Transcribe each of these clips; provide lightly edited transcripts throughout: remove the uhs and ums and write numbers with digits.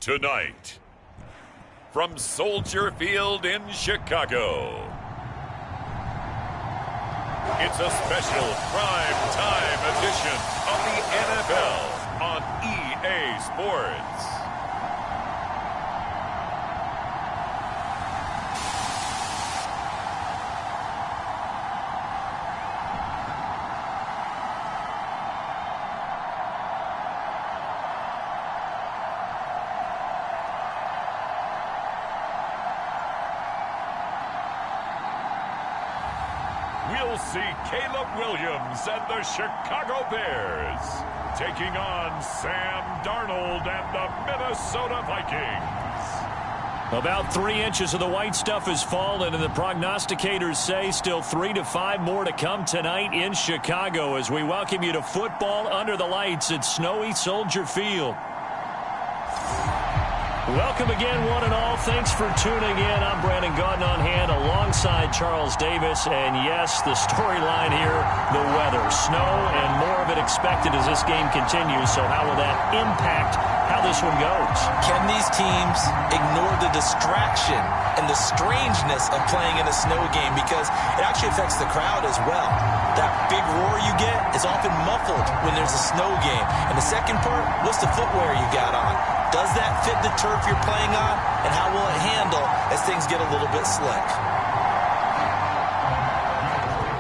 Tonight, from Soldier Field in Chicago, it's a special prime time edition of the NFL on EA Sports. We'll see Caleb Williams and the Chicago Bears taking on Sam Darnold and the Minnesota Vikings. About 3 inches of the white stuff has fallen, and the prognosticators say still 3 to 5 more to come tonight in Chicago as we welcome you to football under the lights at snowy Soldier Field. Welcome again, one and all. Thanks for tuning in. I'm Brandon Gaudin on hand alongside Charles Davis. And yes, the storyline here, the weather. Snow and more of it expected as this game continues. So how will that impact how this one goes? Can these teams ignore the distraction and the strangeness of playing in a snow game? Because it actually affects the crowd as well. That big roar you get is often muffled when there's a snow game. And the second part, what's the footwear you got on? Does that fit the turf you're playing on? And how will it handle as things get a little bit slick?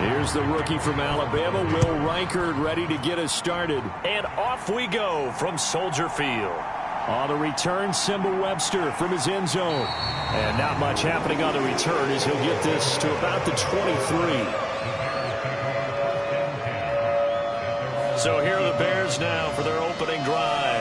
Here's the rookie from Alabama, Will Reichard, ready to get us started. And off we go from Soldier Field. On the return, Simba Webster from his end zone. And not much happening on the return as he'll get this to about the 23. So here are the Bears now for their opening drive.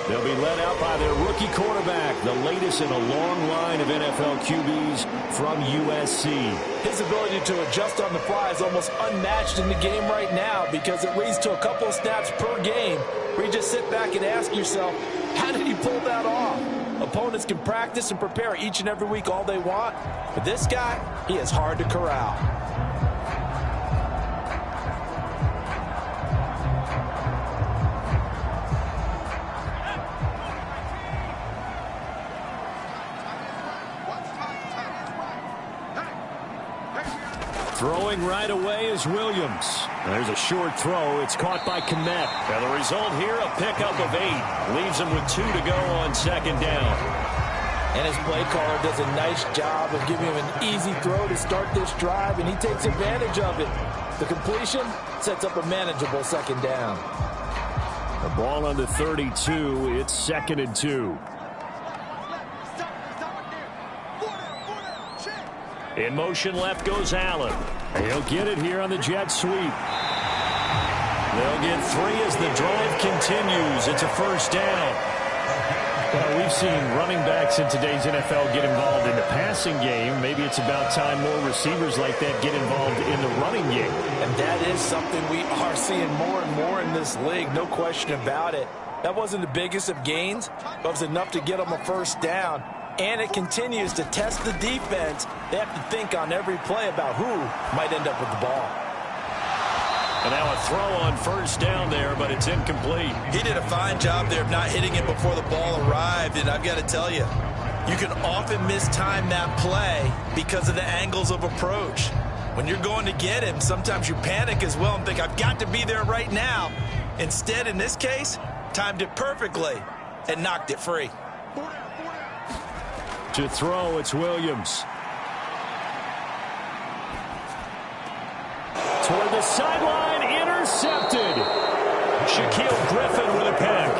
They'll be led out by their rookie quarterback, the latest in a long line of NFL QBs from USC. His ability to adjust on the fly is almost unmatched in the game right now because it leads to a couple of snaps per game where you just sit back and ask yourself, how did he pull that off? Opponents can practice and prepare each and every week all they want, but this guy, he is hard to corral. Throwing right away is Williams. There's a short throw. It's caught by Kmet. And the result here, a pickup of 8. Leaves him with 2 to go on second down. And his play caller does a nice job of giving him an easy throw to start this drive, and he takes advantage of it. The completion sets up a manageable second down. The ball on the 32. It's 2nd and 2. In motion left goes Allen. He'll get it here on the jet sweep. They'll get 3 as the drive continues. It's a first down. Well, we've seen running backs in today's NFL get involved in the passing game. Maybe it's about time more receivers like that get involved in the running game. And that is something we are seeing more and more in this league, no question about it. That wasn't the biggest of gains, but it was enough to get them a first down. And it continues to test the defense. They have to think on every play about who might end up with the ball. And now a throw on first down there, but it's incomplete. He did a fine job there of not hitting it before the ball arrived. And I've got to tell you, you can often mistime that play because of the angles of approach. When you're going to get him, sometimes you panic as well and think, I've got to be there right now. Instead, in this case, timed it perfectly and knocked it free. To throw, it's Williams. Toward the sideline, intercepted. Shaquille Griffin with a pick.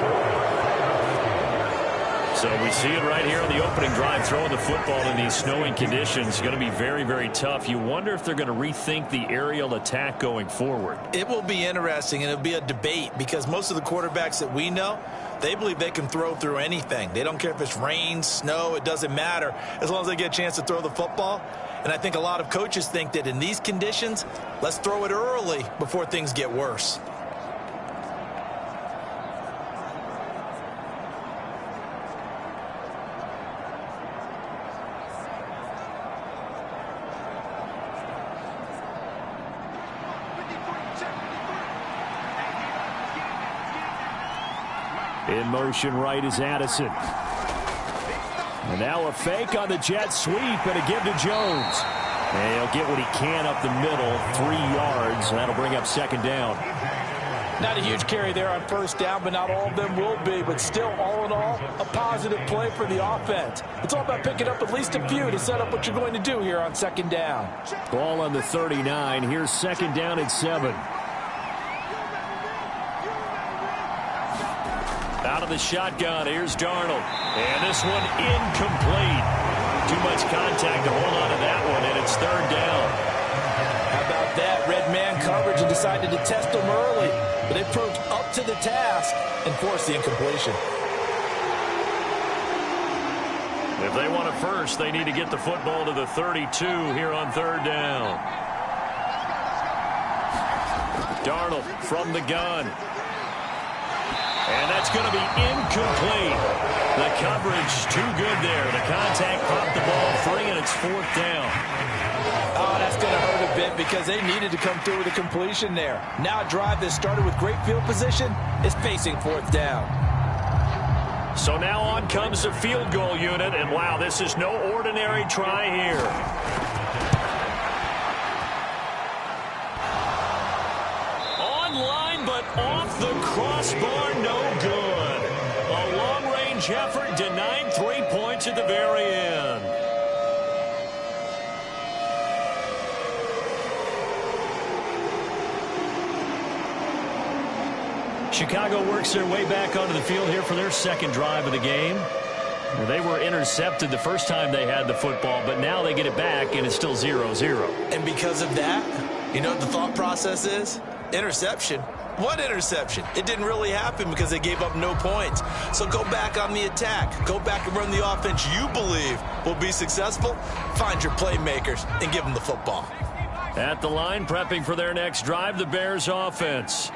So we see it right here on the opening drive, throwing the football in these snowing conditions. It's going to be very, very tough. You wonder if they're going to rethink the aerial attack going forward. It will be interesting, and it'll be a debate because most of the quarterbacks that we know, they believe they can throw through anything. They don't care if it's rain, snow, it doesn't matter as long as they get a chance to throw the football. And I think a lot of coaches think that in these conditions, let's throw it early before things get worse. In motion right is Addison. And now a fake on the jet sweep and a give to Jones. And he'll get what he can up the middle, 3 yards. And that'll bring up second down. Not a huge carry there on first down, but not all of them will be. But still, all in all, a positive play for the offense. It's all about picking up at least a few to set up what you're going to do here on second down. Ball on the 39. Here's second down and 7. Out of the shotgun, here's Darnold. And this one incomplete. Too much contact to hold on to that one, and it's third down. How about that? Red man coverage and decided to test them early. But they proved up to the task and forced the incompletion. If they want it first, they need to get the football to the 32 here on third down. Darnold from the gun. And that's going to be incomplete. The coverage too good there. The contact popped the ball free, and it's fourth down. Oh, that's going to hurt a bit because they needed to come through with a completion there. Now a drive that started with great field position is facing fourth down. So now on comes the field goal unit, and wow, this is no ordinary try here. Online, but off the crossbar, no good. A long-range effort denied 3 points at the very end. Chicago works their way back onto the field here for their second drive of the game. They were intercepted the first time they had the football, but now they get it back, and it's still 0-0. And because of that, you know what the thought process is? Interception. What interception? It didn't really happen because they gave up no points. So go back on the attack. Go back and run the offense you believe will be successful. Find your playmakers and give them the football. At the line, prepping for their next drive, the Bears offense.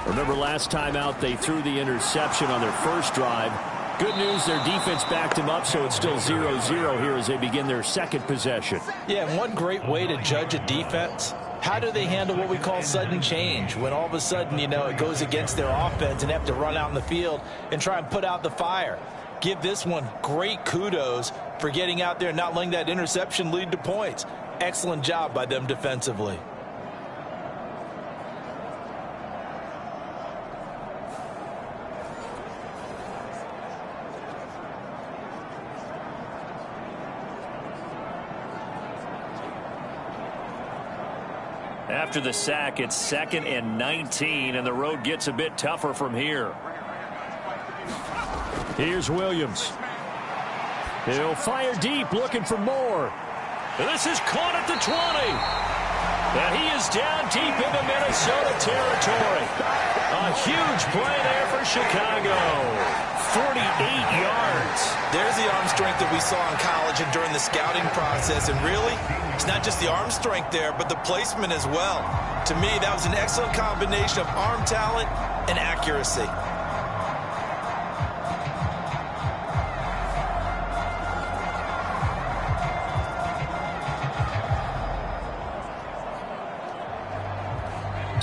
Remember last time out, they threw the interception on their first drive. Good news, their defense backed them up, so it's still 0-0 here as they begin their second possession. Yeah, and one great way to judge a defense, how do they handle what we call sudden change? When all of a sudden, you know, it goes against their offense and they have to run out in the field and try and put out the fire. Give this one great kudos for getting out there and not letting that interception lead to points. Excellent job by them defensively. After the sack, it's 2nd and 19, and the road gets a bit tougher from here. Here's Williams. He'll fire deep, looking for more. And this is caught at the 20. And he is down deep into Minnesota territory. A huge play there for Chicago. 48 yards. There's the arm strength that we saw in college and during the scouting process. And really, it's not just the arm strength there, but the placement as well. To me, that was an excellent combination of arm talent and accuracy.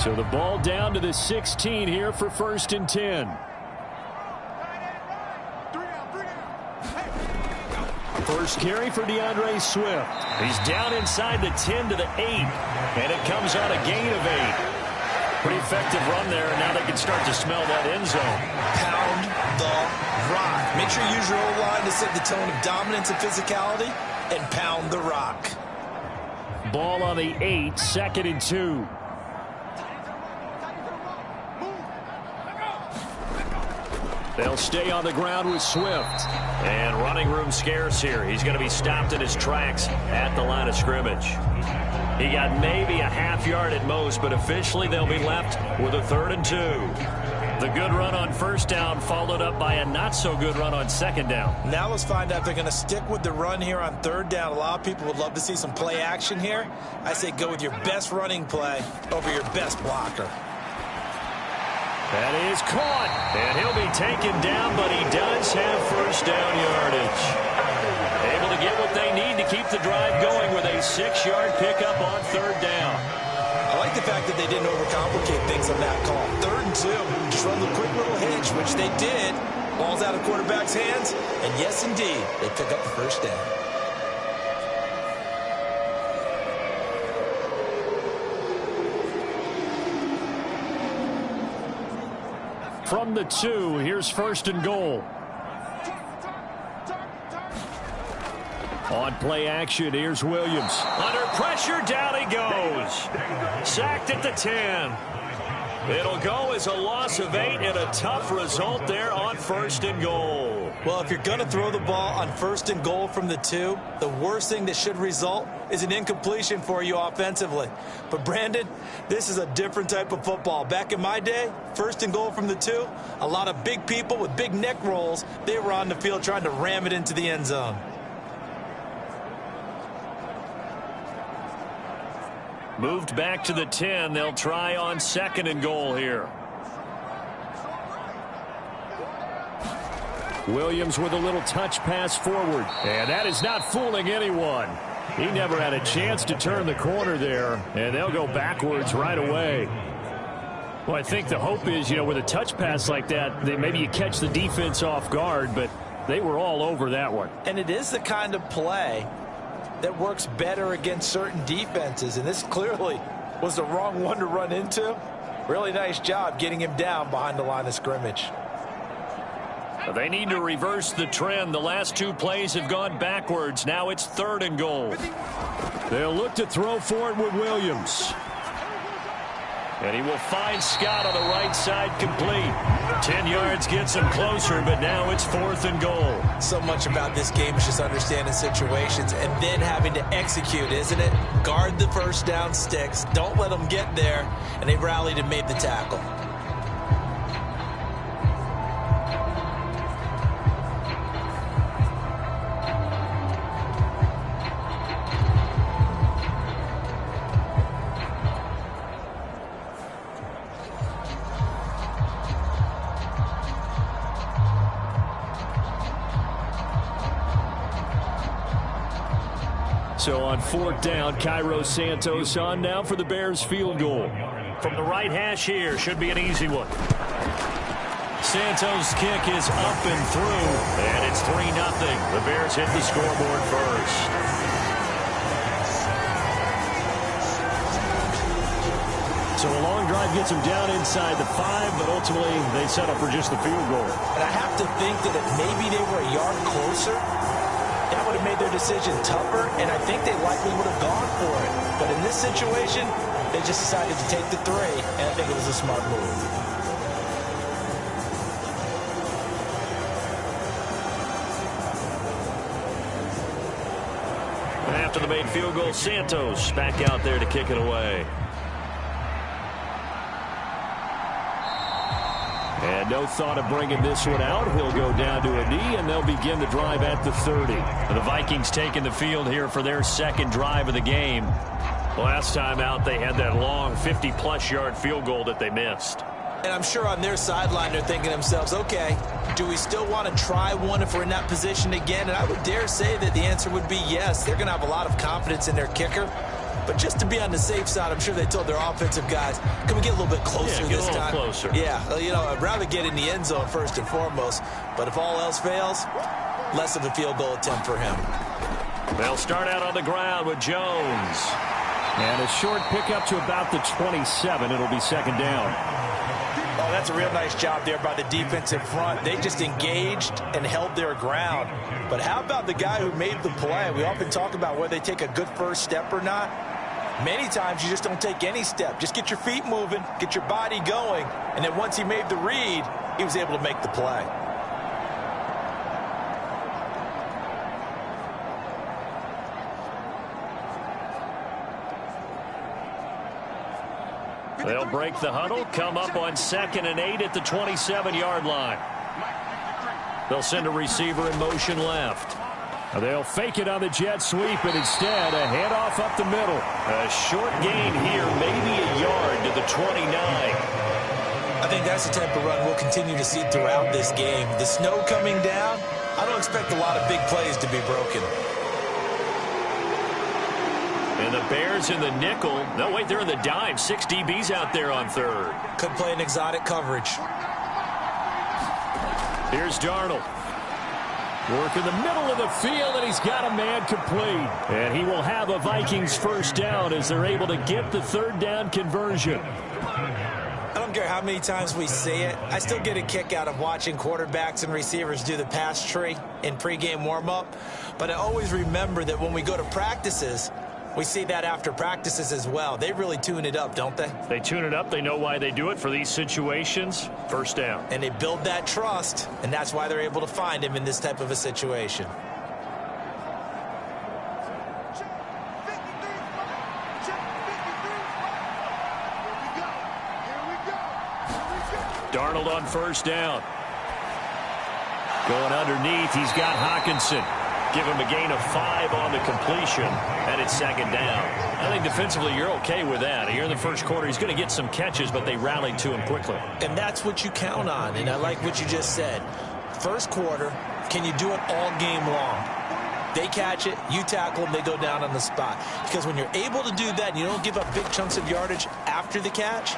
So the ball down to the 16 here for 1st and 10. First carry for DeAndre Swift. He's down inside the 10 to the 8. And it comes on a gain of 8. Pretty effective run there, and now they can start to smell that end zone. Pound the rock. Make sure you use your O-line to set the tone of dominance and physicality, and pound the rock. Ball on the 8, 2nd and 2. They'll stay on the ground with Swift. And running room scarce here. He's going to be stopped in his tracks at the line of scrimmage. He got maybe a half yard at most, but officially they'll be left with a 3rd and 2. The good run on first down followed up by a not-so-good run on second down. Now let's find out if they're going to stick with the run here on 3rd down. A lot of people would love to see some play action here. I say go with your best running play over your best blocker. That is caught, and he'll be taken down, but he does have first down yardage. Able to get what they need to keep the drive going with a 6-yard pickup on 3rd down. I like the fact that they didn't overcomplicate things on that call. 3rd and 2, just run the quick little hitch, which they did, Ball's out of quarterback's hands, and yes, indeed, they pick up the first down. From the 2, here's 1st and goal. On play action, here's Williams. Under pressure, down he goes. Sacked at the 10. It'll go as a loss of 8 and a tough result there on 1st and goal. Well, if you're going to throw the ball on 1st and goal from the 2, the worst thing that should result is an incompletion for you offensively. But, Brandon, this is a different type of football. Back in my day, 1st and goal from the 2, a lot of big people with big neck rolls, they were on the field trying to ram it into the end zone. Moved back to the 10. They'll try on 2nd and goal here. Williams with a little touch pass forward. And that is not fooling anyone. He never had a chance to turn the corner there. And they'll go backwards right away. Well, I think the hope is, with a touch pass like that, maybe you catch the defense off guard. But they were all over that one. And it is the kind of play that works better against certain defenses, and this clearly was the wrong one to run into. Really nice job getting him down behind the line of scrimmage. They need to reverse the trend. The last 2 plays have gone backwards. Now it's 3rd and goal. They'll look to throw for it with Williams. And he will find Scott on the right side complete. 10 yards gets him closer, but now it's 4th and goal. So much about this game is just understanding situations and then having to execute, isn't it? Guard the first down sticks. Don't let them get there. And they rallied and made the tackle. So on 4th down, Cairo Santos on now for the Bears field goal. From the right hash here, should be an easy one. Santos' kick is up and through, and it's 3-0. The Bears hit the scoreboard first. So a long drive gets them down inside the 5, but ultimately they settle for just the field goal. And I have to think that if maybe they were a yard closer, that would have made their decision tougher, and I think they likely would have gone for it. But in this situation, they just decided to take the 3, and I think it was a smart move. And after the made field goal, Santos back out there to kick it away. And no thought of bringing this one out. He'll go down to a knee, and they'll begin the drive at the 30. The Vikings taking the field here for their 2nd drive of the game. Last time out, they had that long 50-plus yard field goal that they missed. And I'm sure on their sideline, they're thinking to themselves, okay, do we still want to try one if we're in that position again? And I would dare say that the answer would be yes. They're going to have a lot of confidence in their kicker. But just to be on the safe side, I'm sure they told their offensive guys, can we get a little bit closer this time? Closer. Yeah, I'd rather get in the end zone first and foremost. But if all else fails, less of a field goal attempt for him. They'll start out on the ground with Jones. And a short pickup to about the 27. It'll be 2nd down. Oh, that's a real nice job there by the defense in front. They just engaged and held their ground. But how about the guy who made the play? We often talk about whether they take a good first step or not. Many times you just don't take any step. Just get your feet moving, get your body going, and then once he made the read, he was able to make the play. They'll break the huddle, come up on 2nd and 8 at the 27-yard line. They'll send a receiver in motion left. They'll fake it on the jet sweep, and instead a handoff up the middle. A short gain here, maybe a yard to the 29. I think that's the type of run we'll continue to see throughout this game. The snow coming down, I don't expect a lot of big plays to be broken. And the Bears in the nickel. No, wait, they're in the dime. 6 DBs out there on 3rd. Could play an exotic coverage. Here's Darnold. Work in the middle of the field, and he's got a man complete. And he will have a Vikings first down as they're able to get the third down conversion. I don't care how many times we see it. I still get a kick out of watching quarterbacks and receivers do the pass tree in pregame warm-up. But I always remember that when we go to practices, we see that after practices as well. They really tune it up, don't they? They tune it up. They know why they do it for these situations. First down. And they build that trust, and that's why they're able to find him in this type of a situation. Darnold on first down. Going underneath, he's got Hockenson. Give him a gain of 5 on the completion, and it's second down. I think defensively you're okay with that. Here in the first quarter, he's going to get some catches, but they rallied to him quickly. And that's what you count on, and I like what you just said. First quarter, can you do it all game long? They catch it, you tackle them, they go down on the spot. Because when you're able to do that and you don't give up big chunks of yardage after the catch,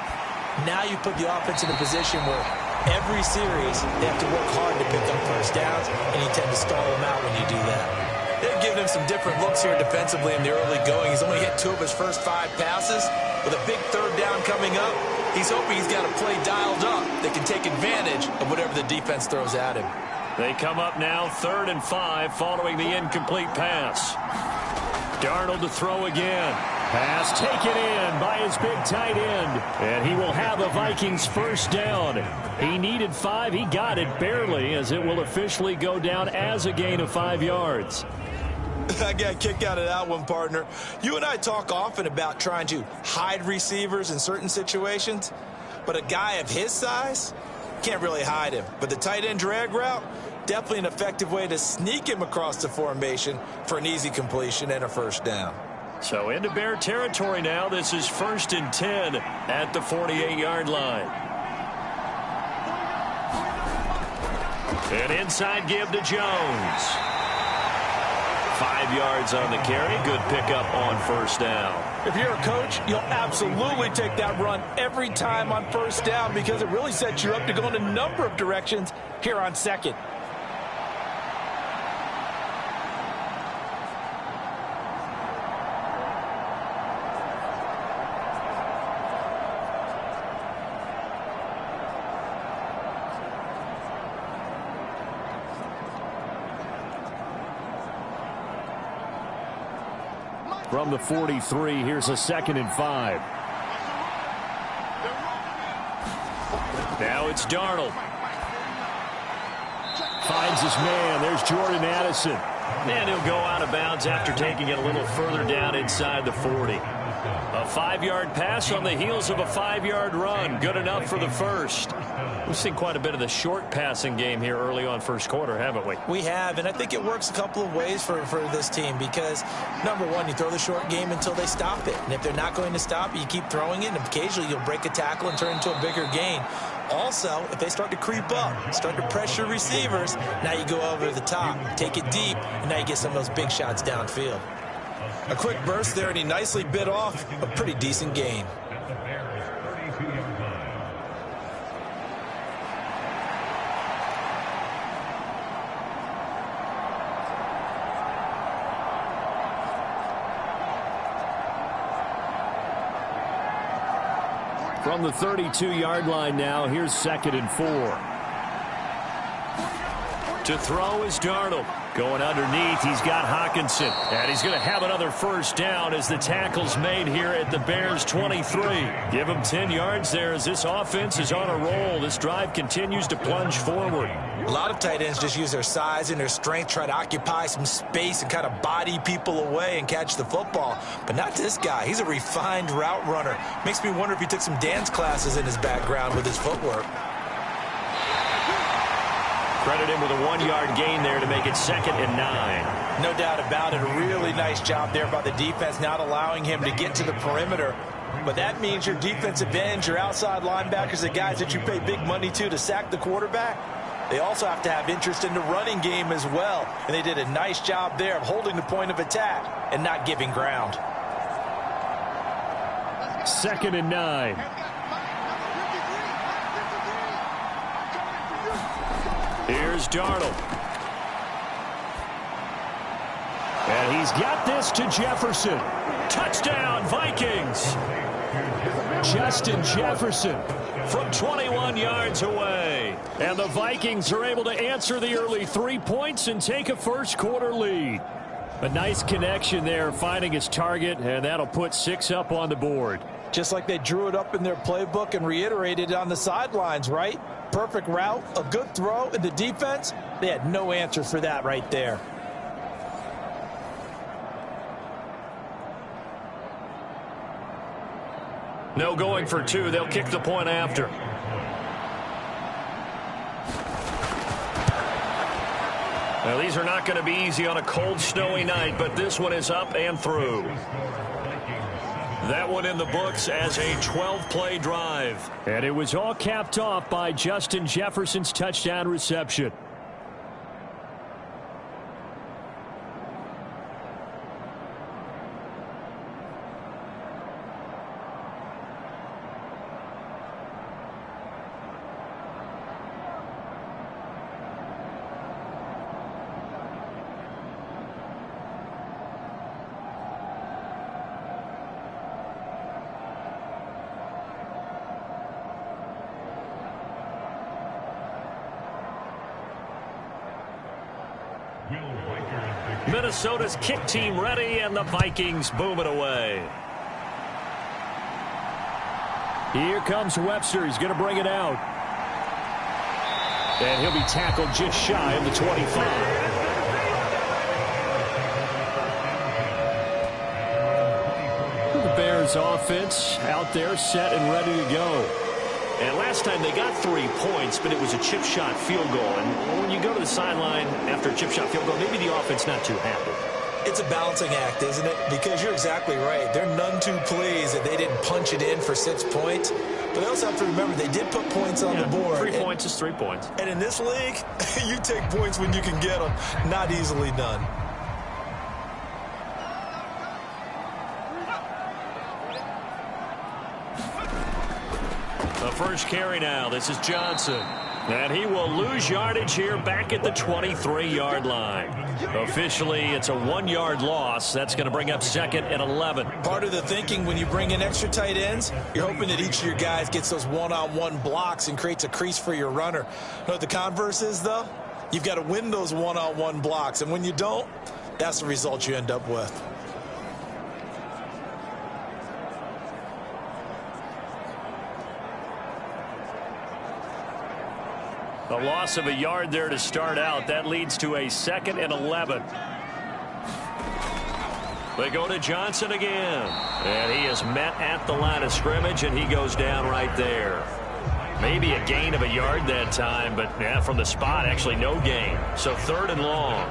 now you put the offense in a position where every series they have to work hard to pick up first downs, and you tend to stall them out when you do that. They've given him some different looks here defensively in the early going. He's only hit 2 of his first 5 passes. With a big third down coming up, he's hoping he's got a play dialed up that can take advantage of whatever the defense throws at him. They come up now 3rd and 5 following the incomplete pass. Darnold to throw again. Pass taken in by his big tight end. And he will have a Vikings first down. He needed 5. He got it barely, as it will officially go down as a gain of 5 yards. I got a kick out of that one, partner. You and I talk often about trying to hide receivers in certain situations, but a guy of his size can't really hide him. But the tight end drag route, definitely an effective way to sneak him across the formation for an easy completion and a first down. So into Bear territory now. This is 1st and 10 at the 48-yard line. An inside give to Jones. 5 yards on the carry. Good pickup on first down. If you're a coach, you'll absolutely take that run every time on first down because it really sets you up to go in a number of directions here on second. From the 43, here's a 2nd and 5. Now it's Darnold. Finds his man. There's Jordan Addison. And he'll go out of bounds after taking it a little further down inside the 40. A 5-yard pass on the heels of a 5-yard run. Good enough for the first. We've seen quite a bit of the short passing game here early on first quarter, haven't we? We have, and I think it works a couple of ways for this team because, number one, you throw the short game until they stop it. And if they're not going to stop it, you keep throwing it, and occasionally you'll break a tackle and turn it into a bigger gain. Also, if they start to creep up, start to pressure receivers, now you go over the top, take it deep, and now you get some of those big shots downfield. A quick burst there, and he nicely bit off a pretty decent gain. From the 32-yard line now, here's 2nd and 4. To throw is Darnold. Going underneath, he's got Hockenson. And he's going to have another first down as the tackle's made here at the Bears' 23. Give him 10 yards there as this offense is on a roll. This drive continues to plunge forward. A lot of tight ends just use their size and their strength, try to occupy some space and kind of body people away and catch the football. But not this guy. He's a refined route runner. Makes me wonder if he took some dance classes in his background with his footwork. Credit him with a 1-yard gain there to make it 2nd and 9. No doubt about it. A really nice job there by the defense, not allowing him to get to the perimeter. But that means your defensive ends, your outside linebackers, the guys that you pay big money to sack the quarterback, they also have to have interest in the running game as well. And they did a nice job there of holding the point of attack and not giving ground. 2nd and 9. Here's Darnold. And he's got this to Jefferson. Touchdown, Vikings. Justin Jefferson from 21 yards away. And the Vikings are able to answer the early 3 points and take a first-quarter lead. A nice connection there, finding his target, and that'll put 6 up on the board. Just like they drew it up in their playbook and reiterated it on the sidelines, right? Perfect route, a good throw, and the defense, they had no answer for that right there. No going for 2. They'll kick the point after. Now, these are not going to be easy on a cold, snowy night, but this one is up and through. That one in the books as a 12-play drive. And it was all capped off by Justin Jefferson's touchdown reception. Minnesota's kick team ready, and the Vikings boom it away. Here comes Webster. He's going to bring it out. And he'll be tackled just shy of the 25. The Bears offense out there set and ready to go. And last time they got 3 points, but it was a chip shot field goal. And when you go to the sideline after a chip shot field goal, maybe the offense not too happy. It's a balancing act, isn't it? Because you're exactly right. They're none too pleased that they didn't punch it in for 6 points. But they also have to remember they did put points on the board. 3 points is 3 points. And in this league, you take points when you can get them. Not easily done. The first carry now. This is Johnson. And he will lose yardage here back at the 23-yard line. Officially, it's a 1-yard loss. That's going to bring up 2nd and 11. Part of the thinking when you bring in extra tight ends, you're hoping that each of your guys gets those one-on-one blocks and creates a crease for your runner. You know what the converse is, though? You've got to win those one-on-one blocks. And when you don't, that's the result you end up with. A loss of a yard there to start out. That leads to a 2nd and 11. They go to Johnson again. And he is met at the line of scrimmage, and he goes down right there. Maybe a gain of a yard that time, but yeah, from the spot, actually no gain. So 3rd and long.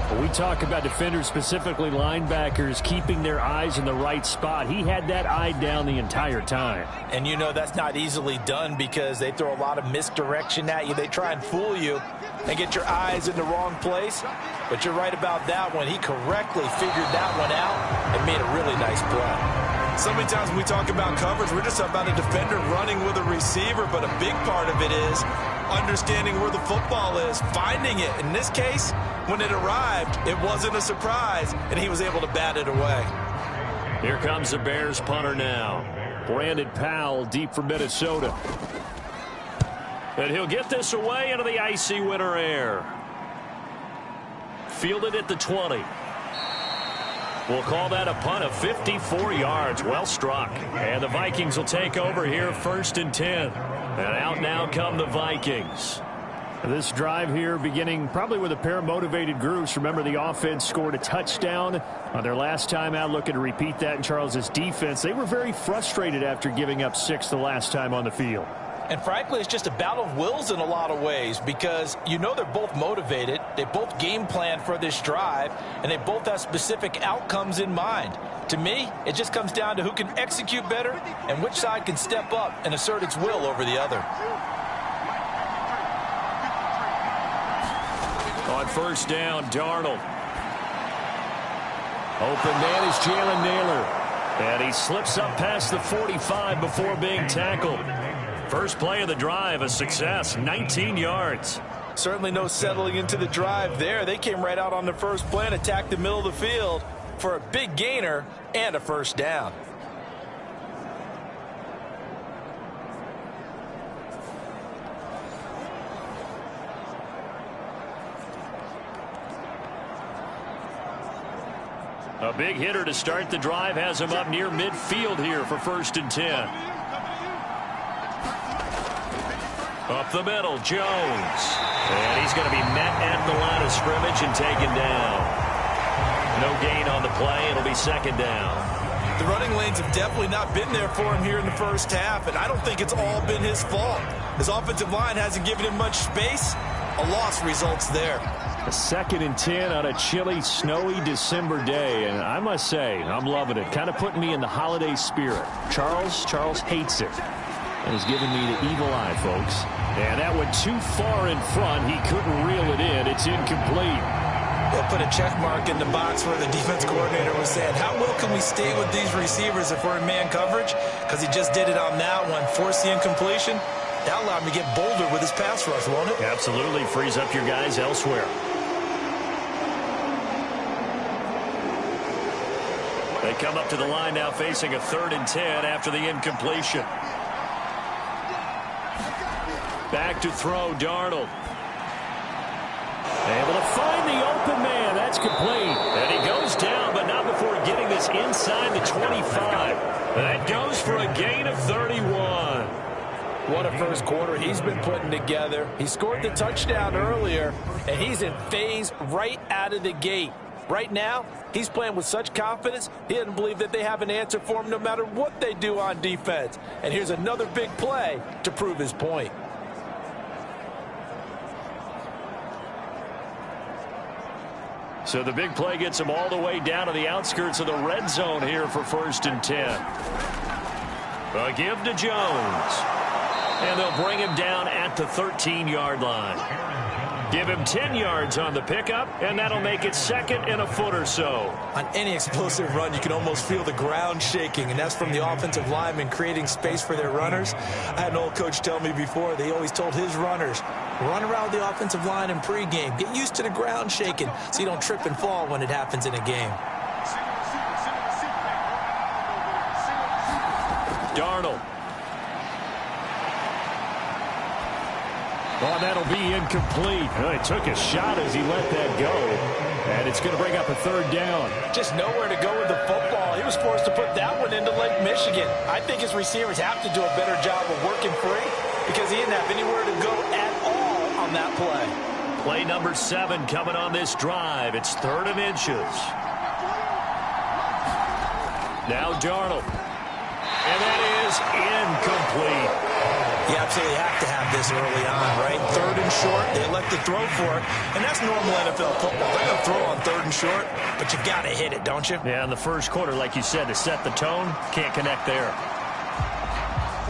When we talk about defenders, specifically linebackers, keeping their eyes in the right spot, he had that eye down the entire time. And you know that's not easily done because they throw a lot of misdirection at you. They try and fool you and get your eyes in the wrong place. But you're right about that one. He correctly figured that one out and made a really nice play. So many times when we talk about coverage, we're just about a defender running with a receiver, but a big part of it is understanding where the football is, finding it. In this case, when it arrived, it wasn't a surprise, and he was able to bat it away. Here comes the Bears punter now. Brandon Powell deep for Minnesota. And he'll get this away into the icy winter air. Fielded at the 20. We'll call that a punt of 54 yards. Well struck. And the Vikings will take over here 1st and 10. And out now come the Vikings. This drive here beginning probably with a pair of motivated groups. Remember, the offense scored a touchdown on their last time out. Looking to repeat that in Charles's defense. They were very frustrated after giving up 6 the last time on the field. And frankly, it's just a battle of wills in a lot of ways because you know they're both motivated. They both game plan for this drive, and they both have specific outcomes in mind. To me, it just comes down to who can execute better and which side can step up and assert its will over the other. On 1st down, Darnold. Open man is Jalen Naylor. And he slips up past the 45 before being tackled. First play of the drive, a success, 19 yards. Certainly no settling into the drive there. They came right out on the first play and attacked the middle of the field for a big gainer and a first down. A big hitter to start the drive has him up near midfield here for 1st and 10. Up the middle, Jones. And he's going to be met at the line of scrimmage and taken down. No gain on the play. It'll be 2nd down. The running lanes have definitely not been there for him here in the first half, and I don't think it's all been his fault. His offensive line hasn't given him much space. A loss results there. A 2nd and 10 on a chilly, snowy December day, and I must say, I'm loving it. Kind of putting me in the holiday spirit. Charles hates it. And is giving me the evil eye, folks. And that went too far in front. He couldn't reel it in. It's incomplete. They'll put a check mark in the box where the defense coordinator was saying, how well can we stay with these receivers if we're in man coverage? Because he just did it on that one. Force the incompletion. That allowed him to get bolder with his pass rush, won't it? Absolutely. Frees up your guys elsewhere. They come up to the line now facing a 3rd and 10 after the incompletion. Back to throw, Darnold. Able to find the open man. That's complete. And he goes down, but not before getting this inside the 25. That goes for a gain of 31. What a first quarter he's been putting together. He scored the touchdown earlier, and he's in phase right out of the gate. Right now, he's playing with such confidence, he doesn't believe that they have an answer for him no matter what they do on defense. And here's another big play to prove his point. So the big play gets him all the way down to the outskirts of the red zone here for 1st and 10. A give to Jones. And they'll bring him down at the 13-yard line. Give him 10 yards on the pickup, and that'll make it 2nd and a foot or so. On any explosive run, you can almost feel the ground shaking, and that's from the offensive linemen creating space for their runners. I had an old coach tell me before, they always told his runners, run around the offensive line in pregame. Get used to the ground shaking so you don't trip and fall when it happens in a game. Darnold. Oh, that'll be incomplete. Oh, he took a shot as he let that go. And it's going to bring up a 3rd down. Just nowhere to go with the football. He was forced to put that one into Lake Michigan. I think his receivers have to do a better job of working free because he didn't have anywhere to go at all on that play. Play number 7 coming on this drive. It's 3rd and inches. Now Darnold. And that is incomplete. You absolutely have to have this early on, right? 3rd and short, they elect to throw for it, and that's normal NFL football. They're going to throw on 3rd and short, but you got to hit it, don't you? Yeah, in the first quarter, like you said, to set the tone, can't connect there.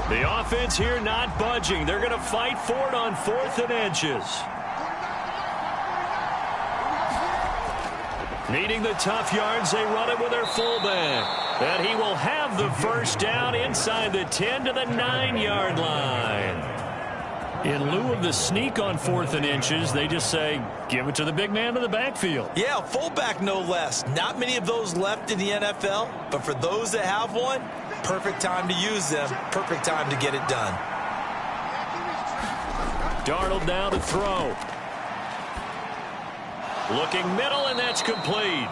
The offense here not budging. They're going to fight for it on 4th and inches. Needing the tough yards, they run it with their fullback. And he will have the first down inside the 10 to the 9-yard line. In lieu of the sneak on 4th and inches, they just say, give it to the big man in the backfield. Yeah, fullback no less. Not many of those left in the NFL, but for those that have one, perfect time to use them, perfect time to get it done. Darnold now to throw. Looking middle, and that's complete.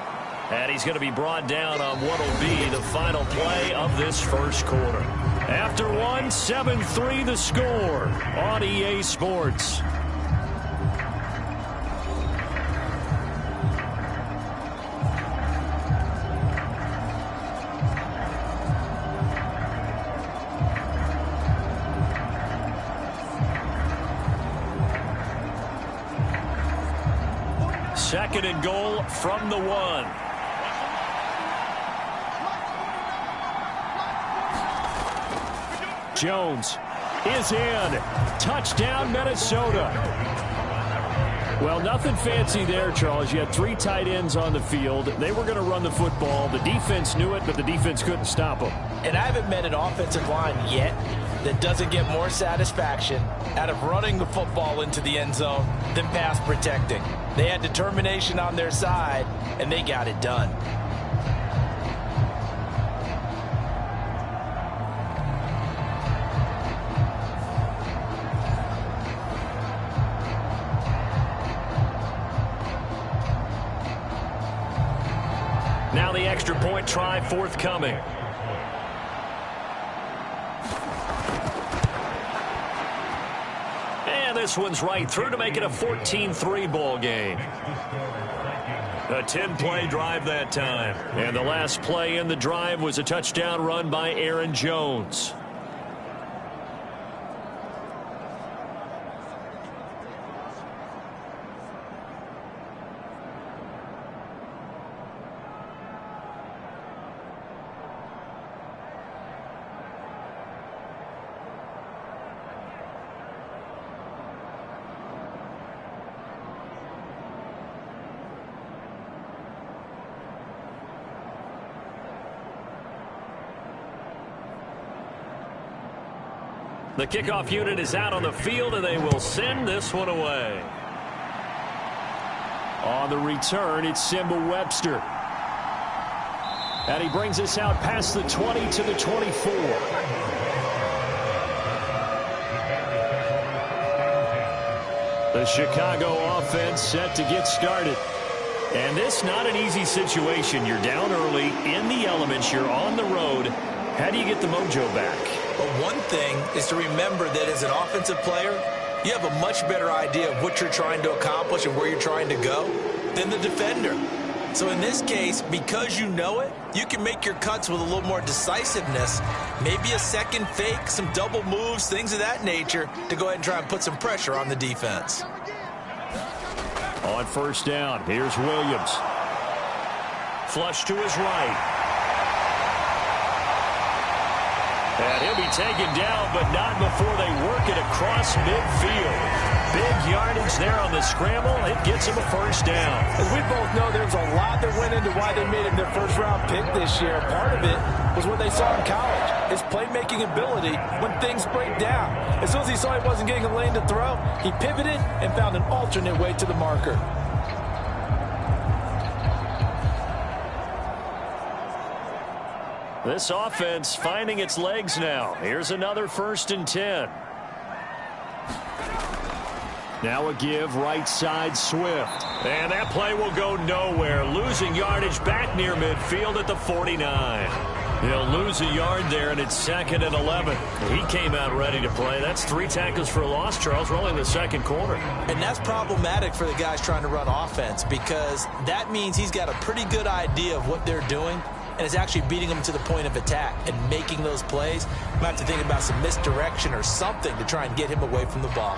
And he's going to be brought down on what will be the final play of this first quarter. After one, 7-3 the score on EA Sports. Second and goal from the 1. Jones is in. Touchdown, Minnesota. Well, nothing fancy there, Charles. You had 3 tight ends on the field. They were going to run the football. The defense knew it, but the defense couldn't stop them. And I haven't met an offensive line yet that doesn't get more satisfaction out of running the football into the end zone than pass protecting. They had determination on their side, and they got it done. Now the extra point try forthcoming. And this one's right through to make it a 14-3 ball game. A 10-play drive that time. And the last play in the drive was a touchdown run by Aaron Jones. The kickoff unit is out on the field, and they will send this one away. On the return, it's Simba Webster. And he brings us out past the 20 to the 24. The Chicago offense set to get started. And this not an easy situation. You're down early, in the elements, you're on the road. How do you get the mojo back? But one thing is to remember that as an offensive player, you have a much better idea of what you're trying to accomplish and where you're trying to go than the defender. So in this case, because you know it, you can make your cuts with a little more decisiveness, maybe a second fake, some double moves, things of that nature, to go ahead and try and put some pressure on the defense. On first down, here's Williams. Flush to his right. And he'll be taken down, but not before they work it across midfield. Big yardage there on the scramble. It gets him a first down. As we both know, there's a lot that went into why they made him their first-round pick this year. Part of it was what they saw in college, his playmaking ability when things break down. As soon as he saw he wasn't getting a lane to throw, he pivoted and found an alternate way to the marker. This offense finding its legs now. Here's another 1st and 10. Now a give right side Swift. And that play will go nowhere. Losing yardage back near midfield at the 49. He'll lose a yard there, and it's 2nd and 11. He came out ready to play. That's 3 tackles for a loss, Charles. We're only in the second quarter. And that's problematic for the guys trying to run offense, because that means he's got a pretty good idea of what they're doing and is actually beating them to the point of attack and making those plays. You might have to think about some misdirection or something to try and get him away from the ball.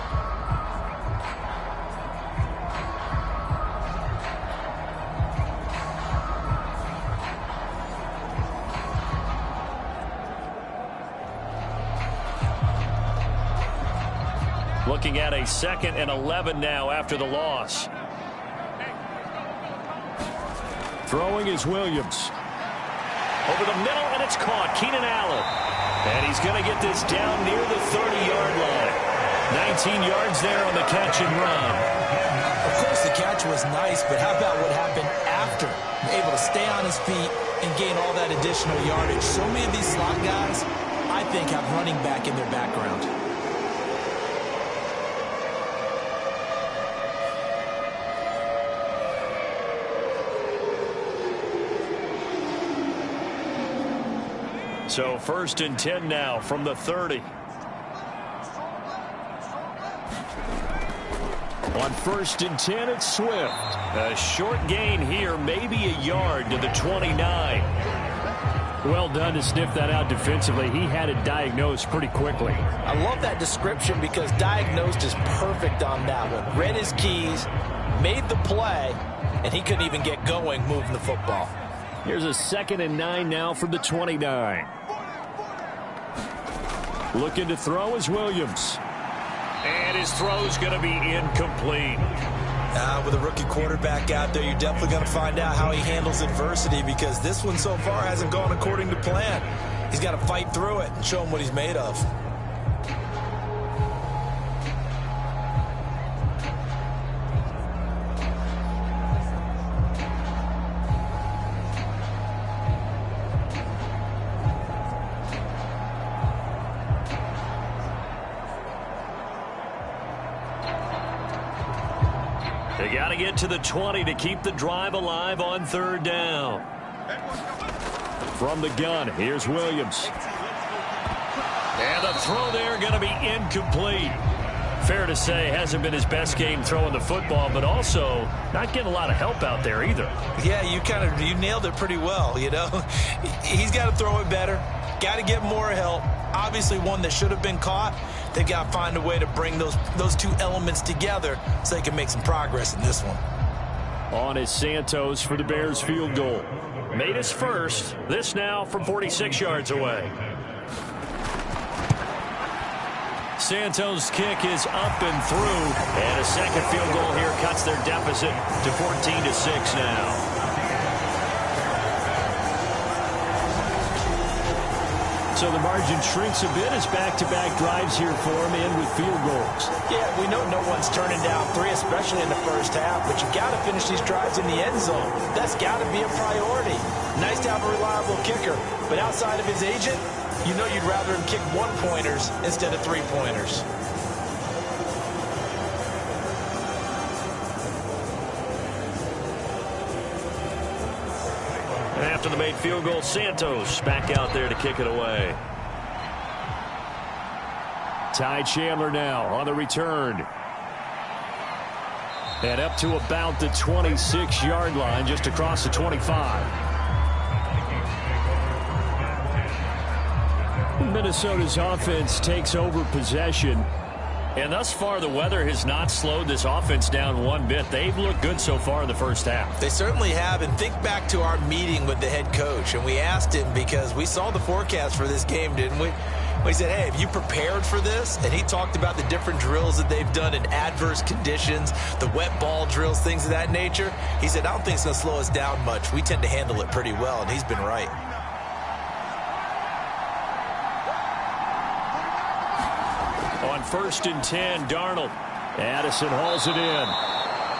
Looking at a 2nd and 11 now after the loss. Throwing is Williams. Over the middle, and it's caught. Keenan Allen. And he's going to get this down near the 30-yard line. 19 yards there on the catch and run. Of course, the catch was nice, but how about what happened after? Able to stay on his feet and gain all that additional yardage. So many of these slot guys, I think, have running back in their background. So 1st and 10 now from the 30. On 1st and 10, it's Swift. A short gain here, maybe a yard to the 29. Well done to sniff that out defensively. He had it diagnosed pretty quickly. I love that description because diagnosed is perfect on that one. Read his keys, made the play, and he couldn't even get going moving the football. Here's a 2nd and 9 now from the 29. Looking to throw is Williams. And his throw's going to be incomplete. With a rookie quarterback out there, you're definitely going to find out how he handles adversity, because this one so far hasn't gone according to plan. He's got to fight through it and show him what he's made of. They got to get to the 20 to keep the drive alive on third down. From the gun, here's Williams. And the throw there going to be incomplete. Fair to say, hasn't been his best game throwing the football, but also not getting a lot of help out there either. Yeah, you nailed it pretty well, you know. He's got to throw it better. Got to get more help. Obviously one that should have been caught. They've got to find a way to bring those two elements together so they can make some progress in this one. On is Santos for the Bears field goal. Made his first. This now from 46 yards away. Santos' kick is up and through. And a second field goal here cuts their deficit to 14-6 now. So the margin shrinks a bit as back-to-back drives here for him in with field goals. Yeah, we know no one's turning down three, especially in the first half, but you got to finish these drives in the end zone. That's got to be a priority. Nice to have a reliable kicker, but outside of his agent, you know you'd rather him kick one-pointers instead of three-pointers. After the made field goal, Santos back out there to kick it away. Ty Chandler now on the return. And up to about the 26-yard line, just across the 25. Minnesota's offense takes over possession. And thus far, the weather has not slowed this offense down one bit. They've looked good so far in the first half. They certainly have. And think back to our meeting with the head coach. And we asked him, because we saw the forecast for this game, didn't we? We said, hey, have you prepared for this? And he talked about the different drills that they've done in adverse conditions, the wet ball drills, things of that nature. He said, I don't think it's going to slow us down much. We tend to handle it pretty well. And he's been right. On 1st and 10, Darnold. Addison hauls it in.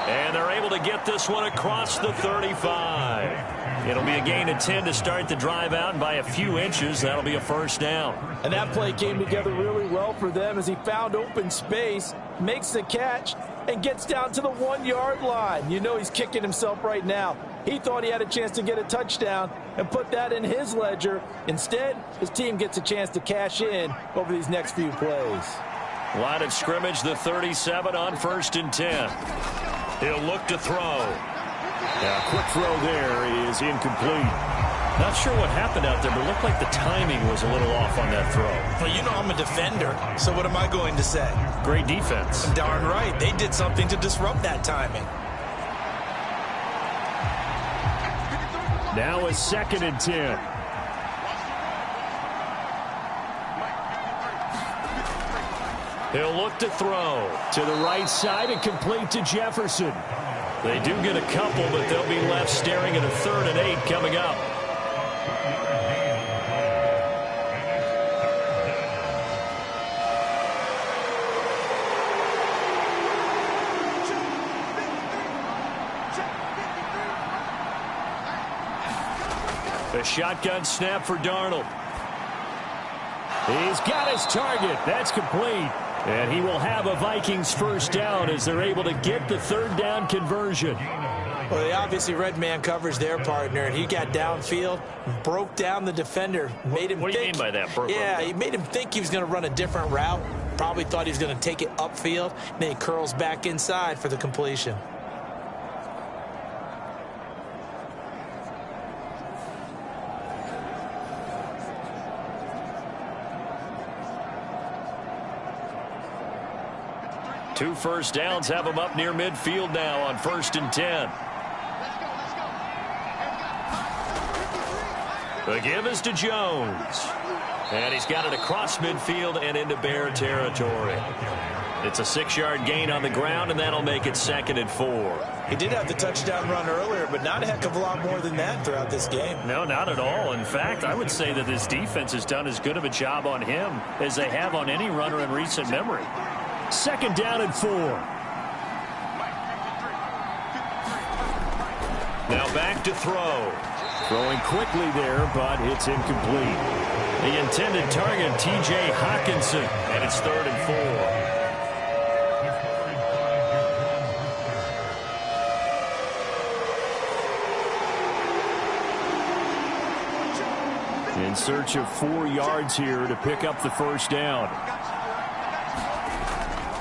And they're able to get this one across the 35. It'll be a gain of 10 to start the drive out, and by a few inches, that'll be a first down. And that play came together really well for them as he found open space, makes the catch, and gets down to the 1-yard line. You know he's kicking himself right now. He thought he had a chance to get a touchdown and put that in his ledger. Instead, his team gets a chance to cash in over these next few plays. Line of scrimmage, the 37 on 1st and 10. He'll look to throw. Now, quick throw there is incomplete. Not sure what happened out there, but it looked like the timing was a little off on that throw. Well, you know I'm a defender, so what am I going to say? Great defense. Darn right. They did something to disrupt that timing. Now a 2nd and 10. He'll look to throw. To the right side and complete to Jefferson. They do get a couple, but they'll be left staring at a 3rd and 8 coming up. A shotgun snap for Darnold. He's got his target. That's complete. And he will have a Vikings first down as they're able to get the 3rd down conversion. Well, they obviously read man coverage their partner, and he got downfield, broke down the defender, made him What do you mean by that? Yeah, he made him think he was going to run a different route. Probably thought he was going to take it upfield. Then he curls back inside for the completion. Two first downs have him up near midfield now on 1st and 10. The give is to Jones. And he's got it across midfield and into Bear territory. It's a 6-yard gain on the ground, and that'll make it 2nd and 4. He did have the touchdown run earlier, but not a heck of a lot more than that throughout this game. No, not at all. In fact, I would say that this defense has done as good of a job on him as they have on any runner in recent memory. 2nd down and 4. Now back to throw. Throwing quickly there, but it's incomplete. The intended target, T.J. Hawkinson, and it's 3rd and 4. In search of 4 yards here to pick up the first down.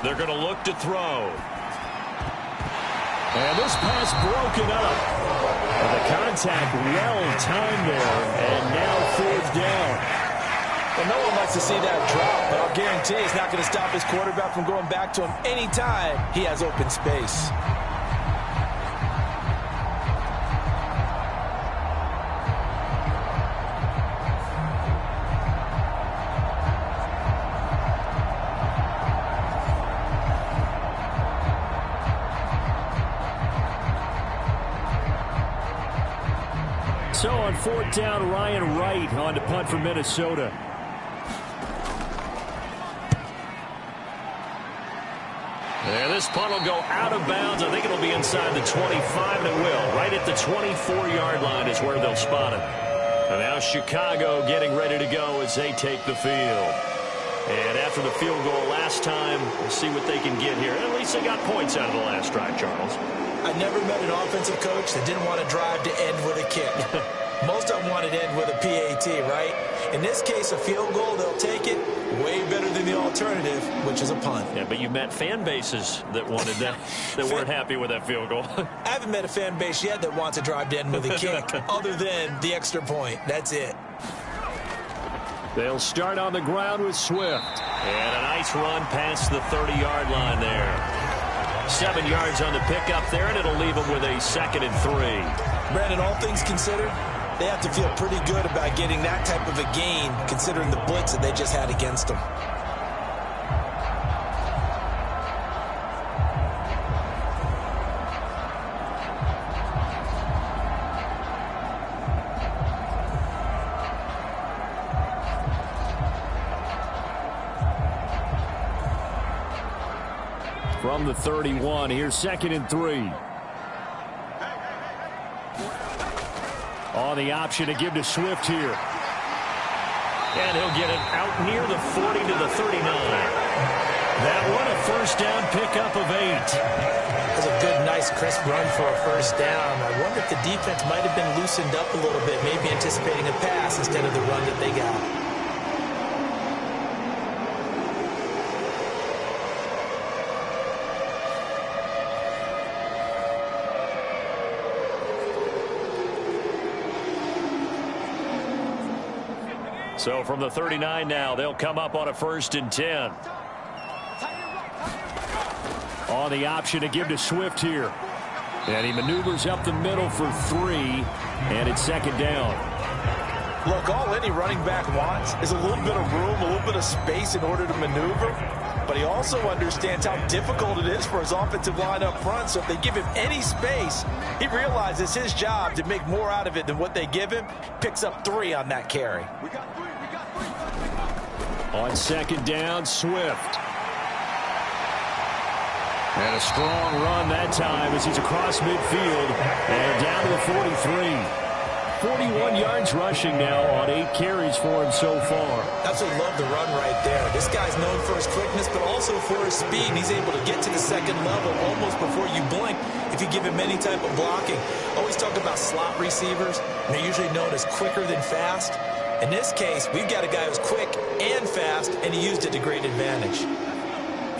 They're going to look to throw. And this pass broken up. And the contact well timed there. And now 4th down. Well, no one likes to see that drop, but I'll guarantee it's not going to stop his quarterback from going back to him anytime he has open space. So on 4th down, Ryan Wright on to punt for Minnesota. And this punt will go out of bounds. I think it'll be inside the 25, and it will. Right at the 24-yard line is where they'll spot it. And now Chicago getting ready to go as they take the field. And after the field goal last time, we'll see what they can get here. At least they got points out of the last drive, Charles. I never met an offensive coach that didn't want to drive to end with a kick. Most of them wanted to end with a PAT, right? In this case, a field goal, they'll take it. Way better than the alternative, which is a punt. Yeah, but you met fan bases that wanted that, that weren't happy with that field goal. I haven't met a fan base yet that wants to drive to end with a kick, other than the extra point. That's it. They'll start on the ground with Swift. And a nice run past the 30-yard line there. 7 yards on the pickup there, and it'll leave them with a 2nd and 3. Brandon, all things considered, they have to feel pretty good about getting that type of a gain, considering the blitz that they just had against them. From the 31, here's 2nd and 3. On the option to give to Swift here. And he'll get it out near the 40 to the 39. That one a first down pickup of 8. That's a good, nice, crisp run for a first down. I wonder if the defense might have been loosened up a little bit, maybe anticipating a pass instead of the run that they got. So from the 39 now, they'll come up on a 1st and 10. On the option to give to Swift here. And he maneuvers up the middle for 3, and it's 2nd down. Look, all any running back wants is a little bit of room, a little bit of space in order to maneuver. But he also understands how difficult it is for his offensive line up front. So if they give him any space, he realizes his job to make more out of it than what they give him. Picks up 3 on that carry. On 2nd down, Swift. And a strong run that time as he's across midfield and down to the 43. 41 yards rushing now on 8 carries for him so far. Absolutely love the run right there. This guy's known for his quickness, but also for his speed. And he's able to get to the 2nd level almost before you blink if you give him any type of blocking. Always talk about slot receivers, and they're usually known as quicker than fast. In this case, we've got a guy who's quick and fast, and he used it to great advantage.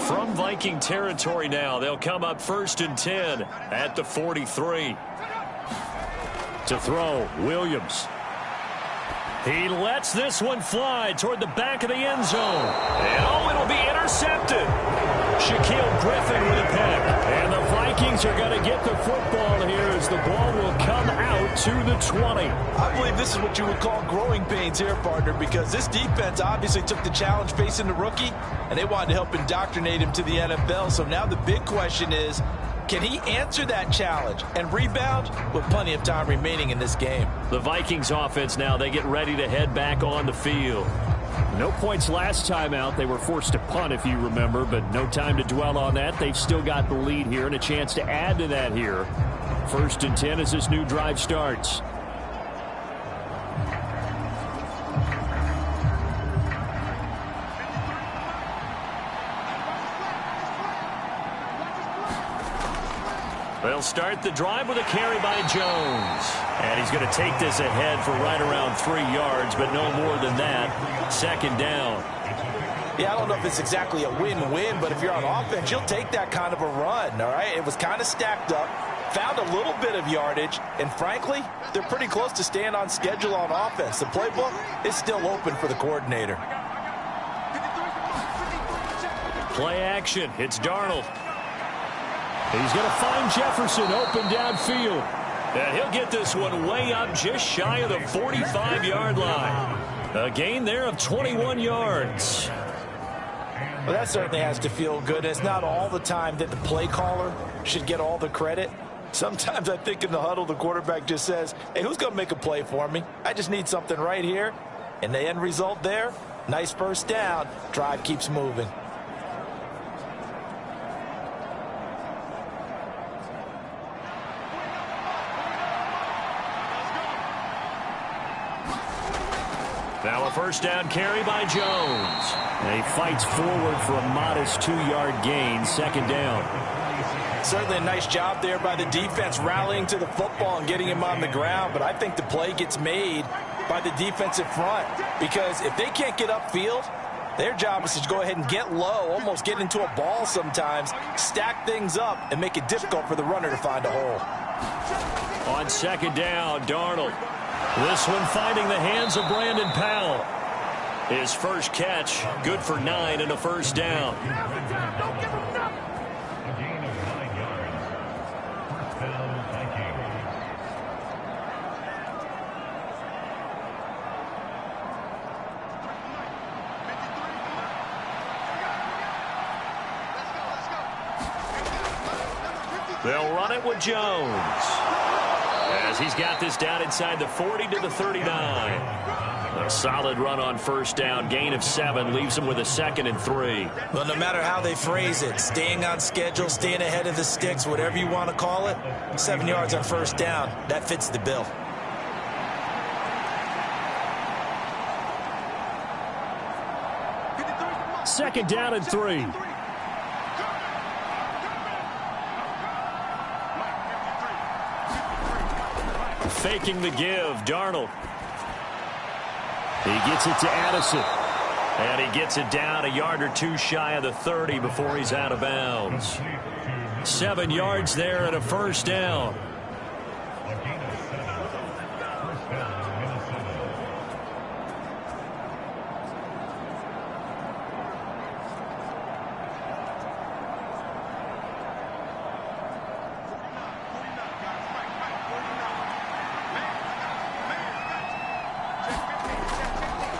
From Viking territory now, they'll come up 1st and 10 at the 43. To throw, Williams. He lets this one fly toward the back of the end zone. And it'll be intercepted. Shaquille Griffin with a pick. And the Vikings are going to get the football here as the ball will come out to the 20. I believe this is what you would call growing pains here, partner, because this defense obviously took the challenge facing the rookie, and they wanted to help indoctrinate him to the NFL. So now the big question is, can he answer that challenge and rebound with plenty of time remaining in this game? The Vikings offense now, they get ready to head back on the field. No points last time out. They were forced to punt, if you remember, but no time to dwell on that. They've still got the lead here and a chance to add to that here. 1st and 10 as this new drive starts. They'll start the drive with a carry by Jones. And he's going to take this ahead for right around 3 yards, but no more than that. Second down. Yeah, I don't know if it's exactly a win-win, but if you're on offense, you'll take that kind of a run, all right? It was kind of stacked up, found a little bit of yardage, and frankly, they're pretty close to staying on schedule on offense. The playbook is still open for the coordinator. Play action. It's Darnold. He's going to find Jefferson open downfield. And he'll get this one way up just shy of the 45-yard line. A gain there of 21 yards. Well, that certainly has to feel good. It's not all the time that the play caller should get all the credit. Sometimes I think in the huddle, the quarterback just says, hey, who's going to make a play for me? I just need something right here. And the end result there, nice first down. Drive keeps moving. Now a first down carry by Jones. And he fights forward for a modest 2-yard gain. Second down. Certainly a nice job there by the defense rallying to the football and getting him on the ground. But I think the play gets made by the defensive front. Because if they can't get upfield, their job is to go ahead and get low, almost get into a ball sometimes, stack things up, and make it difficult for the runner to find a hole. On second down, Darnold. This one finding the hands of Brandon Powell. His first catch, good for 9 and a first down. They'll run it with Jones. As he's got this down inside the 40 to the 39. A solid run on first down. Gain of 7 leaves him with a 2nd and 3. Well, no matter how they phrase it, staying on schedule, staying ahead of the sticks, whatever you want to call it, 7 yards on first down, that fits the bill. Second down and 3. Faking the give, Darnold. He gets it to Addison. And he gets it down a yard or 2 shy of the 30 before he's out of bounds. 7 yards there and a first down.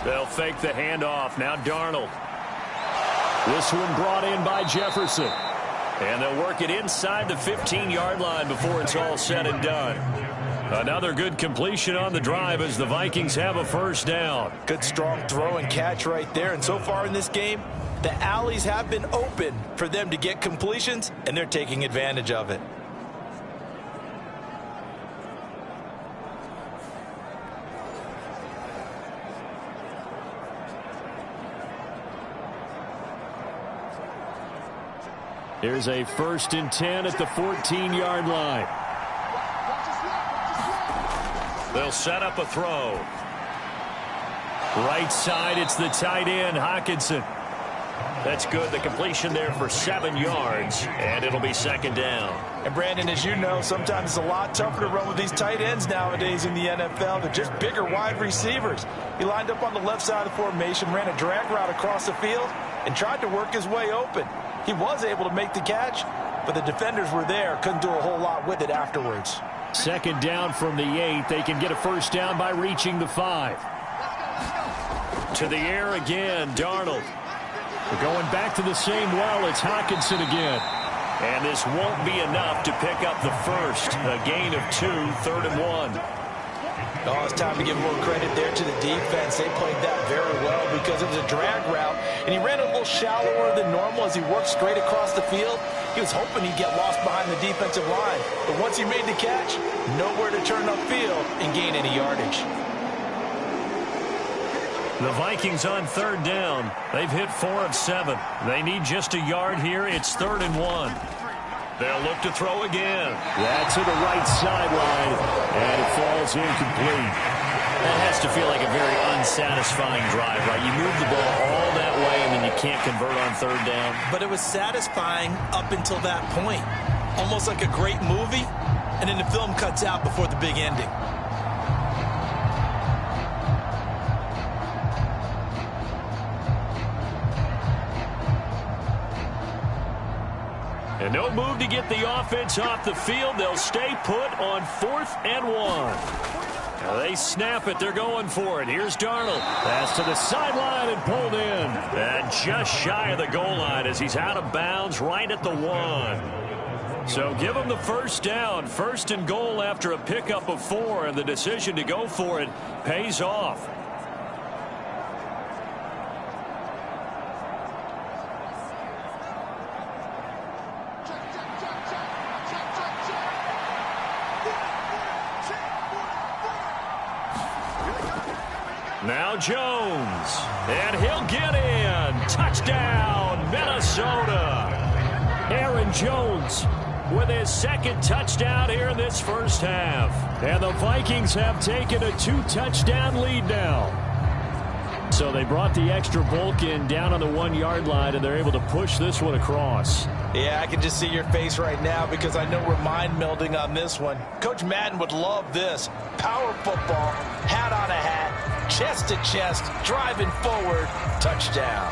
They'll fake the handoff. Now Darnold. This one brought in by Jefferson. And they'll work it inside the 15-yard line before it's all said and done. Another good completion on the drive as the Vikings have a first down. Good strong throw and catch right there. And so far in this game, the alleys have been open for them to get completions, and they're taking advantage of it. Here's a 1st and 10 at the 14-yard line. They'll set up a throw. Right side, it's the tight end, Hockenson. That's good. The completion there for 7 yards, and it'll be second down. And Brandon, as you know, sometimes it's a lot tougher to run with these tight ends nowadays in the NFL. They're just bigger wide receivers. He lined up on the left side of the formation, ran a drag route across the field, and tried to work his way open. He was able to make the catch, but the defenders were there. Couldn't do a whole lot with it afterwards. Second down from the 8. They can get a first down by reaching the 5. To the air again, Darnold. We're going back to the same well. It's Hockenson again. And this won't be enough to pick up the first. A gain of 2, 3rd and 1. Oh, it's time to give a little credit there to the defense. They played that very well because it was a drag route, and he ran a little shallower than normal as he worked straight across the field. He was hoping he'd get lost behind the defensive line, but once he made the catch, nowhere to turn upfield and gain any yardage. The Vikings on 3rd down. They've hit 4 of 7. They need just a yard here. It's 3rd and 1. They'll look to throw again. That's to the right sideline, and it falls incomplete. That has to feel like a very unsatisfying drive, right? You move the ball all that way, and then you can't convert on third down. But it was satisfying up until that point. Almost like a great movie, and then the film cuts out before the big ending. And no move to get the offense off the field. They'll stay put on 4th and 1. Now they snap it. They're going for it. Here's Darnold. Pass to the sideline and pulled in. And just shy of the goal line as he's out of bounds right at the 1. So give him the first down. 1st and goal after a pickup of 4. And the decision to go for it pays off. Now Jones, and he'll get in. Touchdown, Minnesota. Aaron Jones with his 2nd touchdown here in this first half. And the Vikings have taken a 2-touchdown lead now. So they brought the extra bulk in down on the 1-yard line, and they're able to push this one across. Yeah, I can just see your face right now because I know we're mind melding on this one. Coach Madden would love this. Power football, hat on a hat, chest to chest, driving forward, touchdown.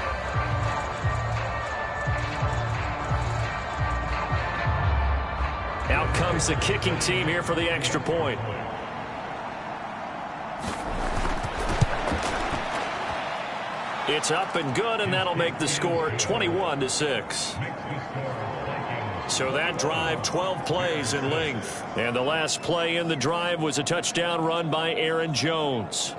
Out comes the kicking team here for the extra point. It's up and good, and that'll make the score 21-6. So that drive, 12 plays in length. And the last play in the drive was a touchdown run by Aaron Jones.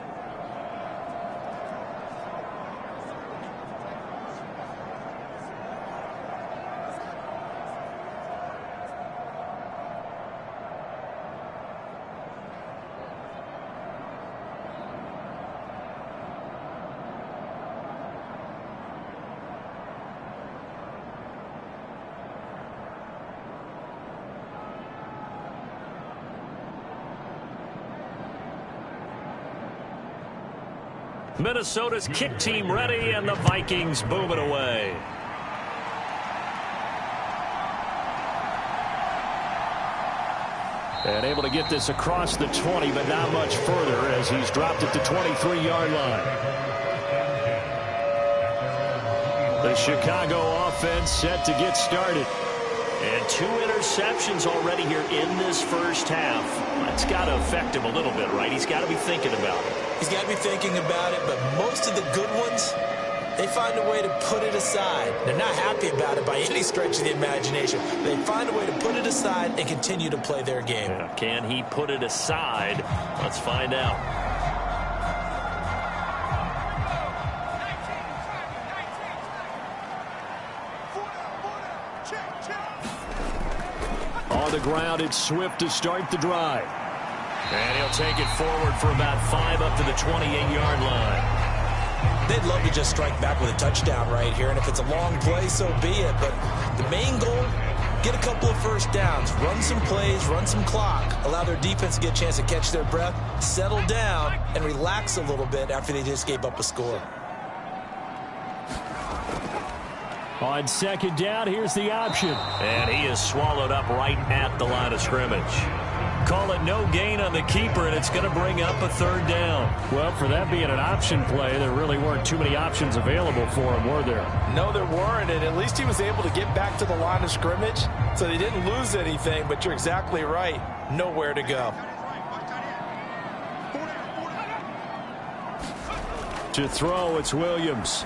Minnesota's kick team ready, and the Vikings boom it away. And able to get this across the 20, but not much further as he's dropped it to 23-yard line. The Chicago offense set to get started. And 2 interceptions already here in this first half. That's got to affect him a little bit, right? He's got to be thinking about it. He's got to be thinking about it, but most of the good ones, they find a way to put it aside. They're not happy about it by any stretch of the imagination. They find a way to put it aside and continue to play their game. Yeah, can he put it aside? Let's find out. On the ground, it's Swift to start the drive. And he'll take it forward for about 5 up to the 28-yard line. They'd love to just strike back with a touchdown right here, and if it's a long play, so be it. But the main goal, get a couple of first downs, run some plays, run some clock, allow their defense to get a chance to catch their breath, settle down, and relax a little bit after they just gave up a score. On 2nd down, here's the option. And he is swallowed up right at the line of scrimmage. Call it no gain on the keeper, and it's going to bring up a 3rd down. Well, for that being an option play, there really weren't too many options available for him, were there? No, there weren't, and at least he was able to get back to the line of scrimmage, so they didn't lose anything, but you're exactly right. Nowhere to go. To throw, it's Williams.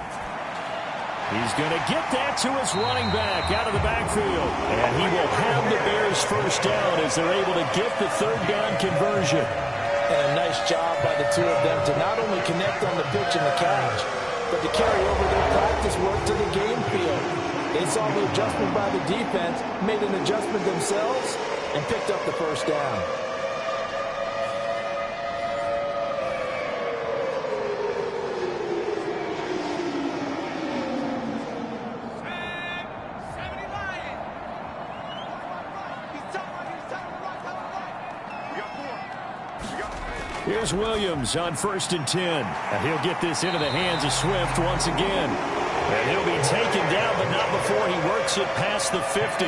He's going to get that to his running back out of the backfield. And he will have the Bears first down as they're able to get the 3rd down conversion. And a nice job by the 2 of them to not only connect on the pitch and the catch, but to carry over their practice work to the game field. They saw the adjustment by the defense, made an adjustment themselves, and picked up the first down. Here's Williams on 1st and 10. And he'll get this into the hands of Swift once again. And he'll be taken down, but not before he works it past the 50.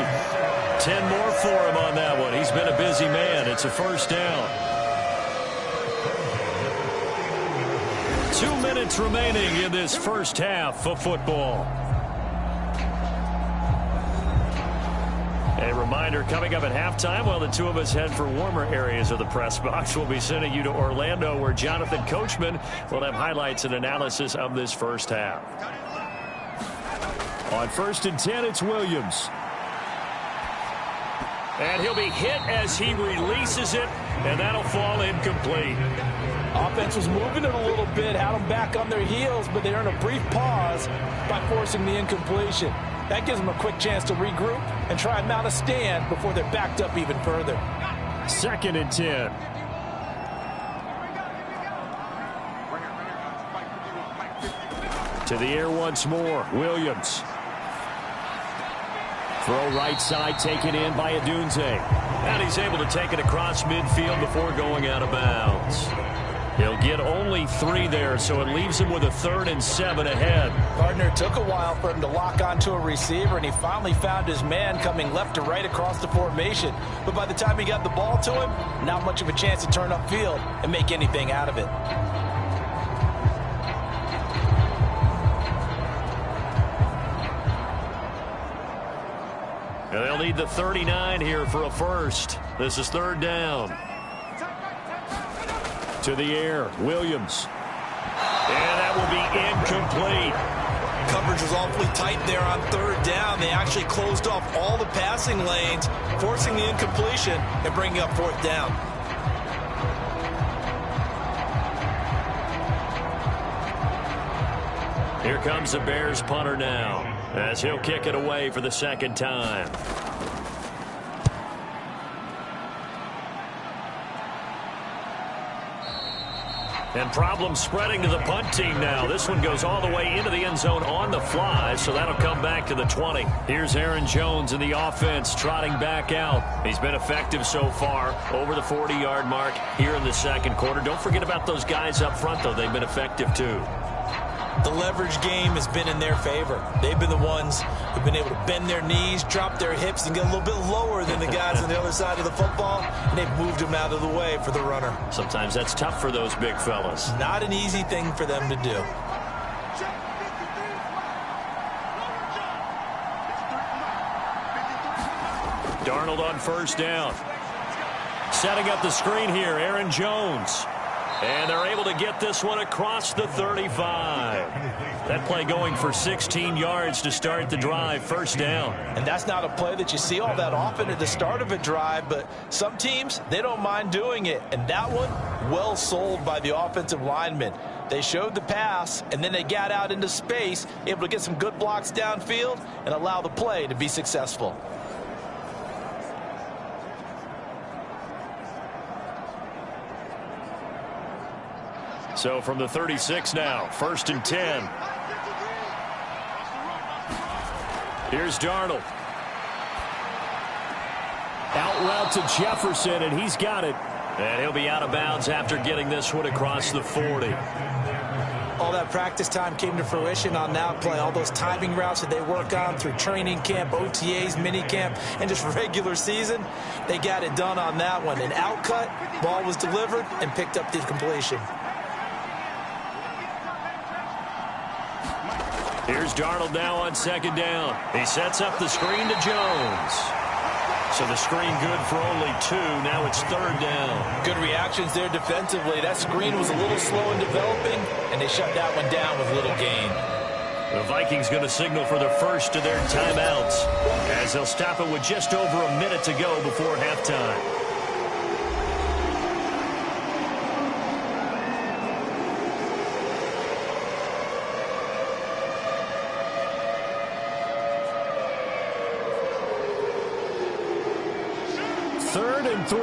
10 more for him on that one. He's been a busy man. It's a first down. 2 minutes remaining in this first half of football. A reminder coming up at halftime while the two of us head for warmer areas of the press box. We'll be sending you to Orlando where Jonathan Coachman will have highlights and analysis of this first half. On 1st and 10, it's Williams. And he'll be hit as he releases it, and that'll fall incomplete. Offense was moving it a little bit, had them back on their heels, but they earned a brief pause by forcing the incompletion. That gives them a quick chance to regroup and try and mount a stand before they're backed up even further. 2nd and 10. To the air once more, Williams. Throw right side taken in by Adunze. And he's able to take it across midfield before going out of bounds. He'll get only 3 there, so it leaves him with a 3rd and 7 ahead. Gardner took a while for him to lock onto a receiver, and he finally found his man coming left to right across the formation. But by the time he got the ball to him, not much of a chance to turn upfield and make anything out of it. And they'll need the 39 here for a first. This is 3rd down. To the air, Williams. And that will be incomplete. Coverage was awfully tight there on 3rd down. They actually closed off all the passing lanes, forcing the incompletion and bringing up 4th down. Here comes the Bears punter now, as he'll kick it away for the 2nd time. And problems spreading to the punt team now. This one goes all the way into the end zone on the fly, so that'll come back to the 20. Here's Aaron Jones in the offense trotting back out. He's been effective so far over the 40-yard mark here in the 2nd quarter. Don't forget about those guys up front, though. They've been effective, too. The leverage game has been in their favor. They've been the ones who've been able to bend their knees, drop their hips, and get a little bit lower than the guys on the other side of the football, and they've moved them out of the way for the runner. Sometimes that's tough for those big fellas. Not an easy thing for them to do. Darnold on 1st down. Setting up the screen here, Aaron Jones. And they're able to get this one across the 35. That play going for 16 yards to start the drive, 1st down. And that's not a play that you see all that often at the start of a drive, but some teams, they don't mind doing it. And that one, well sold by the offensive linemen. They showed the pass, and then they got out into space, able to get some good blocks downfield and allow the play to be successful. So from the 36 now, 1st and 10. Here's Darnold. Out route to Jefferson, and he's got it. And he'll be out of bounds after getting this one across the 40. All that practice time came to fruition on that play. All those timing routes that they work on through training camp, OTAs, minicamp, and just regular season, they got it done on that one. An outcut, ball was delivered, and picked up the completion. Here's Darnold now on 2nd down. He sets up the screen to Jones. So the screen good for only 2. Now it's 3rd down. Good reactions there defensively. That screen was a little slow in developing, and they shut that one down with little gain. The Vikings going to signal for the first of their timeouts, as they'll stop it with just over a minute to go before halftime. Third and 3.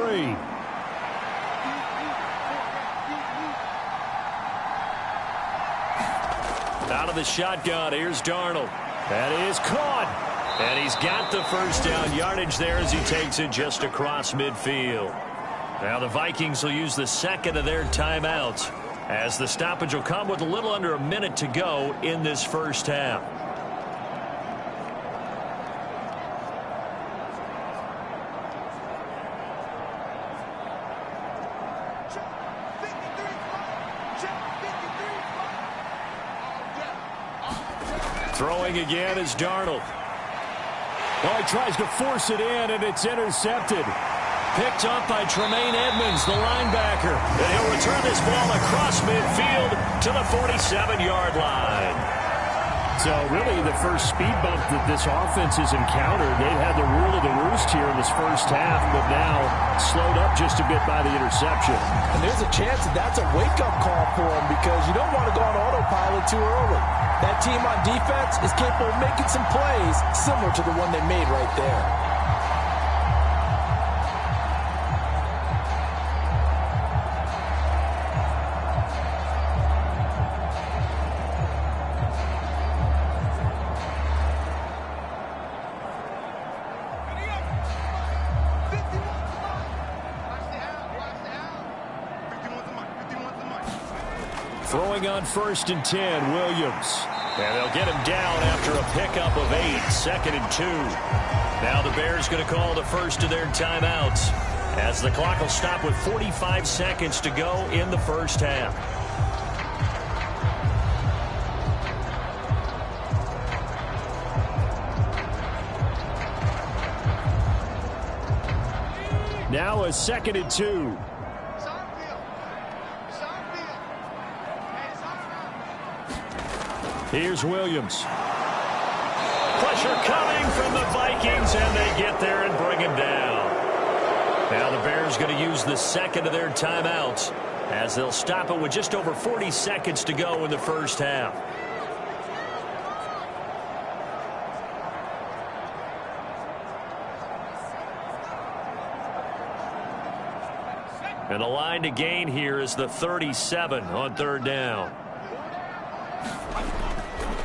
Out of the shotgun, here's Darnold. That is caught. And he's got the 1st down yardage there as he takes it just across midfield. Now the Vikings will use the second of their timeouts, as the stoppage will come with a little under a minute to go in this first half. Throwing again is Darnold. Oh, he tries to force it in, and it's intercepted. Picked up by Tremaine Edmonds, the linebacker. And he'll return this ball across midfield to the 47-yard line. So really the first speed bump that this offense has encountered. They've had the rule of the roost here in this first half, but now slowed up just a bit by the interception. And there's a chance that that's a wake-up call for them, because you don't want to go on autopilot too early. That team on defense is capable of making some plays similar to the one they made right there. Throwing on 1st and 10, Williams. And they'll get him down after a pickup of 8, 2nd and 2. Now the Bears going to call the first of their timeouts, as the clock will stop with 45 seconds to go in the first half. Now a 2nd and 2. Here's Williams. Pressure coming from the Vikings, and they get there and bring him down. Now the Bears going to use the second of their timeouts, as they'll stop it with just over 40 seconds to go in the first half. And the line to gain here is the 37 on 3rd down.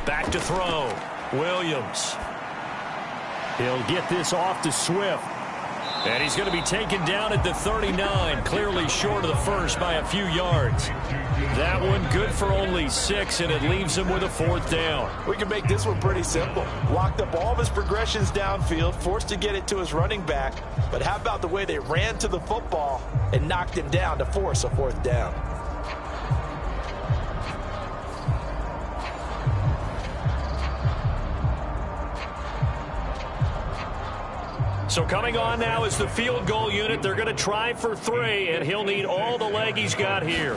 Back to throw. Williams. He'll get this off to Swift. And he's going to be taken down at the 39, clearly short of the first by a few yards. That one good for only 6, and it leaves him with a 4th down. We can make this one pretty simple. Locked up all of his progressions downfield, forced to get it to his running back. But how about the way they ran to the football and knocked him down to force a 4th down? So coming on now is the field goal unit. They're going to try for 3, and he'll need all the leg he's got here.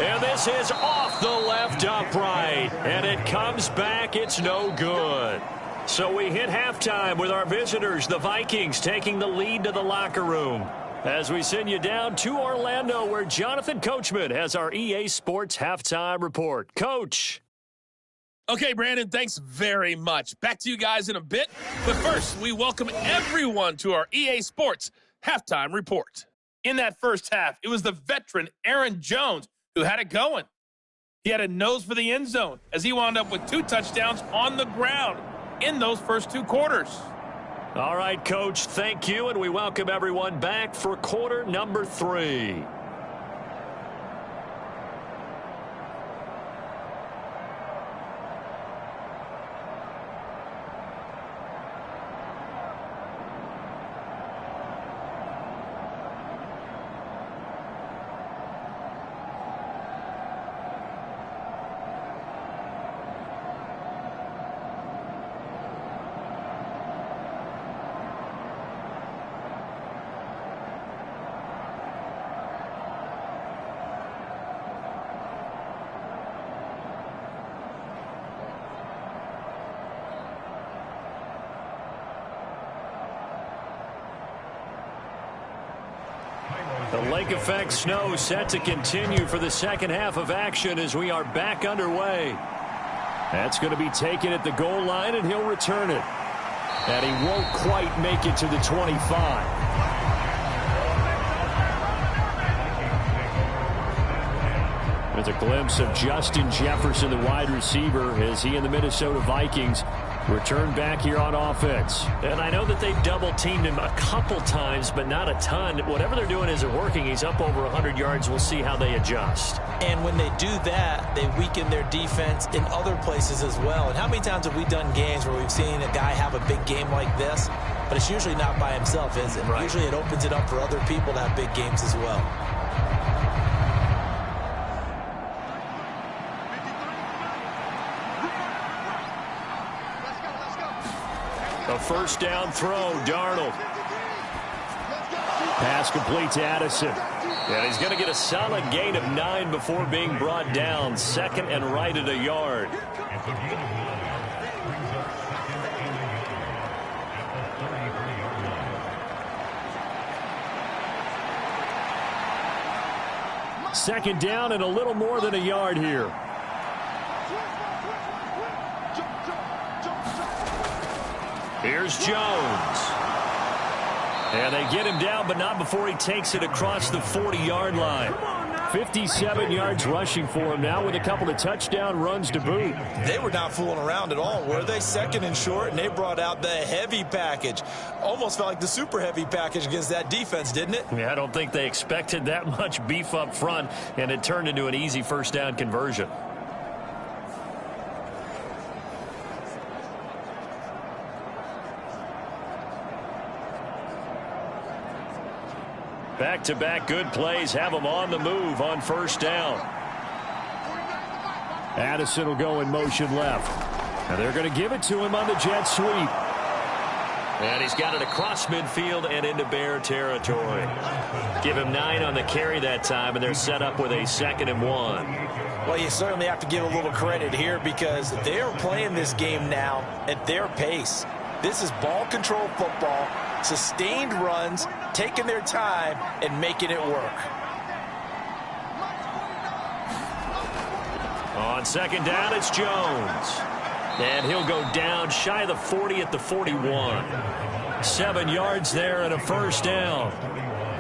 And this is off the left upright, and it comes back. It's no good. So we hit halftime with our visitors, the Vikings, taking the lead to the locker room, as we send you down to Orlando, where Jonathan Coachman has our EA Sports halftime report. Coach. Okay, Brandon, thanks very much. Back to you guys in a bit. But first, we welcome everyone to our EA Sports halftime report. In that first half, it was the veteran Aaron Jones who had it going. He had a nose for the end zone as he wound up with 2 touchdowns on the ground in those first 2 quarters. All right, Coach, thank you, and we welcome everyone back for quarter number 3. The lake effect snow set to continue for the second half of action as we are back underway. That's going to be taken at the goal line, and he'll return it. And he won't quite make it to the 25. There's a glimpse of Justin Jefferson, the wide receiver, as he and the Minnesota Vikings Return back here on offense. And I know that they've double-teamed him a couple times, but not a ton. Whatever they're doing isn't working. He's up over 100 yards. We'll see how they adjust. And when they do that, they weaken their defense in other places as well. And how many times have we done games where we've seen a guy have a big game like this, but it's usually not by himself, is it? Right. Usually it opens it up for other people to have big games as well. A first down throw, Darnold. Pass complete to Addison. And he's going to get a solid gain of 9 before being brought down. Second and right at a yard. Second down and a little more than a yard here. Here's Jones. And they get him down, but not before he takes it across the 40-yard line. 57 yards rushing for him now with a couple of touchdown runs to boot. They were not fooling around at all, were they? Second and short, and they brought out the heavy package. Almost felt like the super heavy package against that defense, didn't it? Yeah, I don't think they expected that much beef up front, and it turned into an easy first down conversion. Back-to-back good plays have them on the move on first down. Addison will go in motion left. And they're going to give it to him on the jet sweep. And he's got it across midfield and into Bear territory. Give him 9 on the carry that time, and they're set up with a 2nd and 1. Well, you certainly have to give a little credit here because they are playing this game now at their pace. This is ball control football, sustained runs, taking their time and making it work. On second down, it's Jones. And he'll go down shy of the 40 at the 41. 7 yards there and a first down.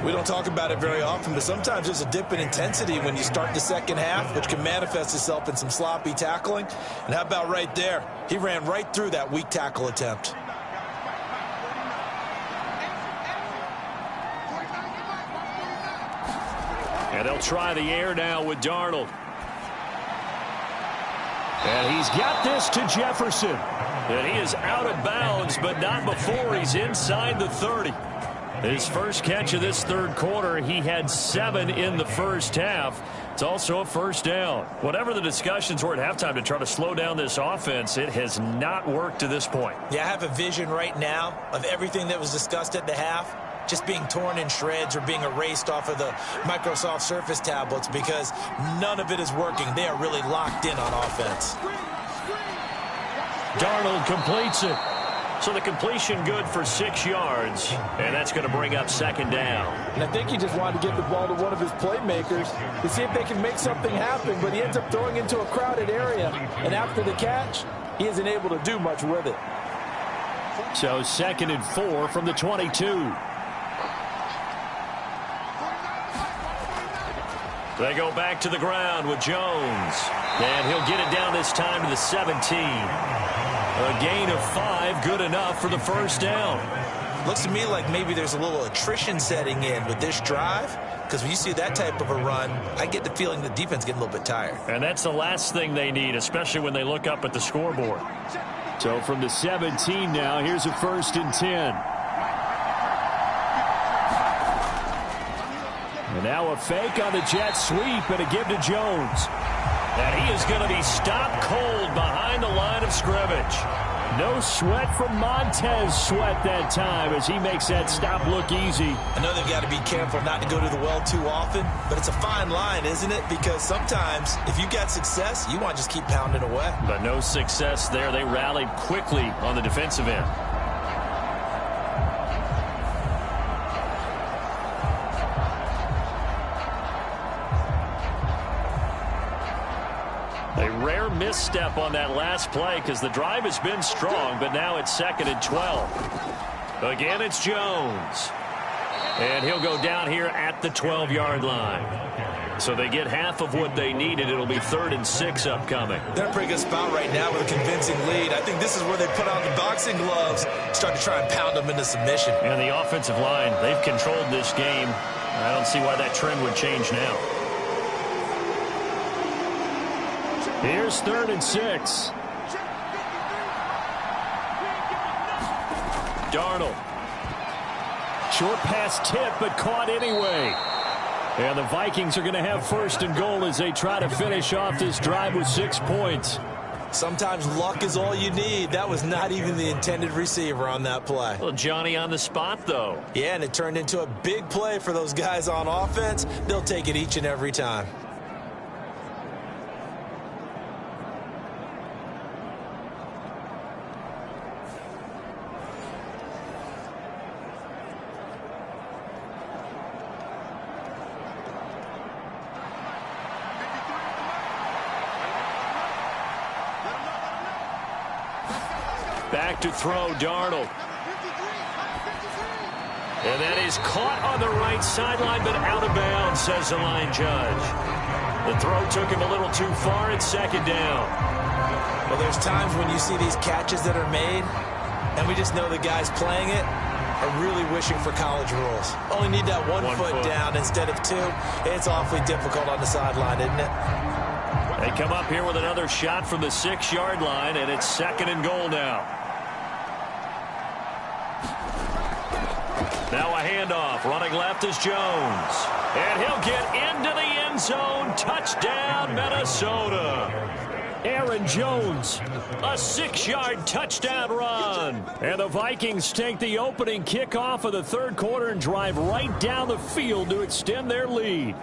We don't talk about it very often, but sometimes there's a dip in intensity when you start the second half, which can manifest itself in some sloppy tackling. And how about right there? He ran right through that weak tackle attempt. And they'll try the air now with Darnold. And he's got this to Jefferson. And he is out of bounds, but not before he's inside the 30. His first catch of this third quarter, he had 7 in the first half. It's also a first down. Whatever the discussions were at halftime to try to slow down this offense, it has not worked to this point. Yeah, I have a vision right now of everything that was discussed at the half just being torn in shreds or being erased off of the Microsoft Surface tablets because none of it is working. They are really locked in on offense. Darnold completes it. So the completion good for 6 yards, and that's going to bring up second down. And I think he just wanted to get the ball to one of his playmakers to see if they can make something happen, but he ends up throwing into a crowded area, and after the catch, he isn't able to do much with it. So 2nd and 4 from the 22. They go back to the ground with Jones. And he'll get it down this time to the 17. A gain of 5, good enough for the first down. Looks to me like maybe there's a little attrition setting in with this drive, because when you see that type of a run, I get the feeling the defense getting a little bit tired. And that's the last thing they need, especially when they look up at the scoreboard. So from the 17 now, here's a 1st and 10. And now a fake on the jet sweep and a give to Jones. And he is going to be stopped cold behind the line of scrimmage. No sweat from Montez Sweat that time as he makes that stop look easy. I know they've got to be careful not to go to the well too often, but it's a fine line, isn't it? Because sometimes if you got success, you want to just keep pounding away. But no success there. They rallied quickly on the defensive end. A rare misstep on that last play because the drive has been strong, but now it's 2nd and 12. Again, it's Jones. And he'll go down here at the 12-yard line. So they get half of what they needed. It'll be 3rd and 6 upcoming. They're in a pretty good spot right now with a convincing lead. I think this is where they put on the boxing gloves, start to try and pound them into submission. And the offensive line, they've controlled this game. I don't see why that trend would change now. Here's 3rd and 6. Darnold. Short pass tip, but caught anyway. And the Vikings are going to have 1st and goal as they try to finish off this drive with 6 points. Sometimes luck is all you need. That was not even the intended receiver on that play. Well, Johnny on the spot, though. Yeah, and it turned into a big play for those guys on offense. They'll take it each and every time. Back to throw, Darnold. And that is caught on the right sideline, but out of bounds, says the line judge. The throw took him a little too far. It's 2nd down. Well, there's times when you see these catches that are made, and we just know the guys playing it are really wishing for college rules. Only need that one foot down instead of 2. It's awfully difficult on the sideline, isn't it? They come up here with another shot from the 6-yard line, and it's 2nd and goal now. Now a handoff. Running left is Jones. And he'll get into the end zone. Touchdown, Minnesota. Aaron Jones. A 6-yard touchdown run. And the Vikings take the opening kickoff of the 3rd quarter and drive right down the field to extend their lead.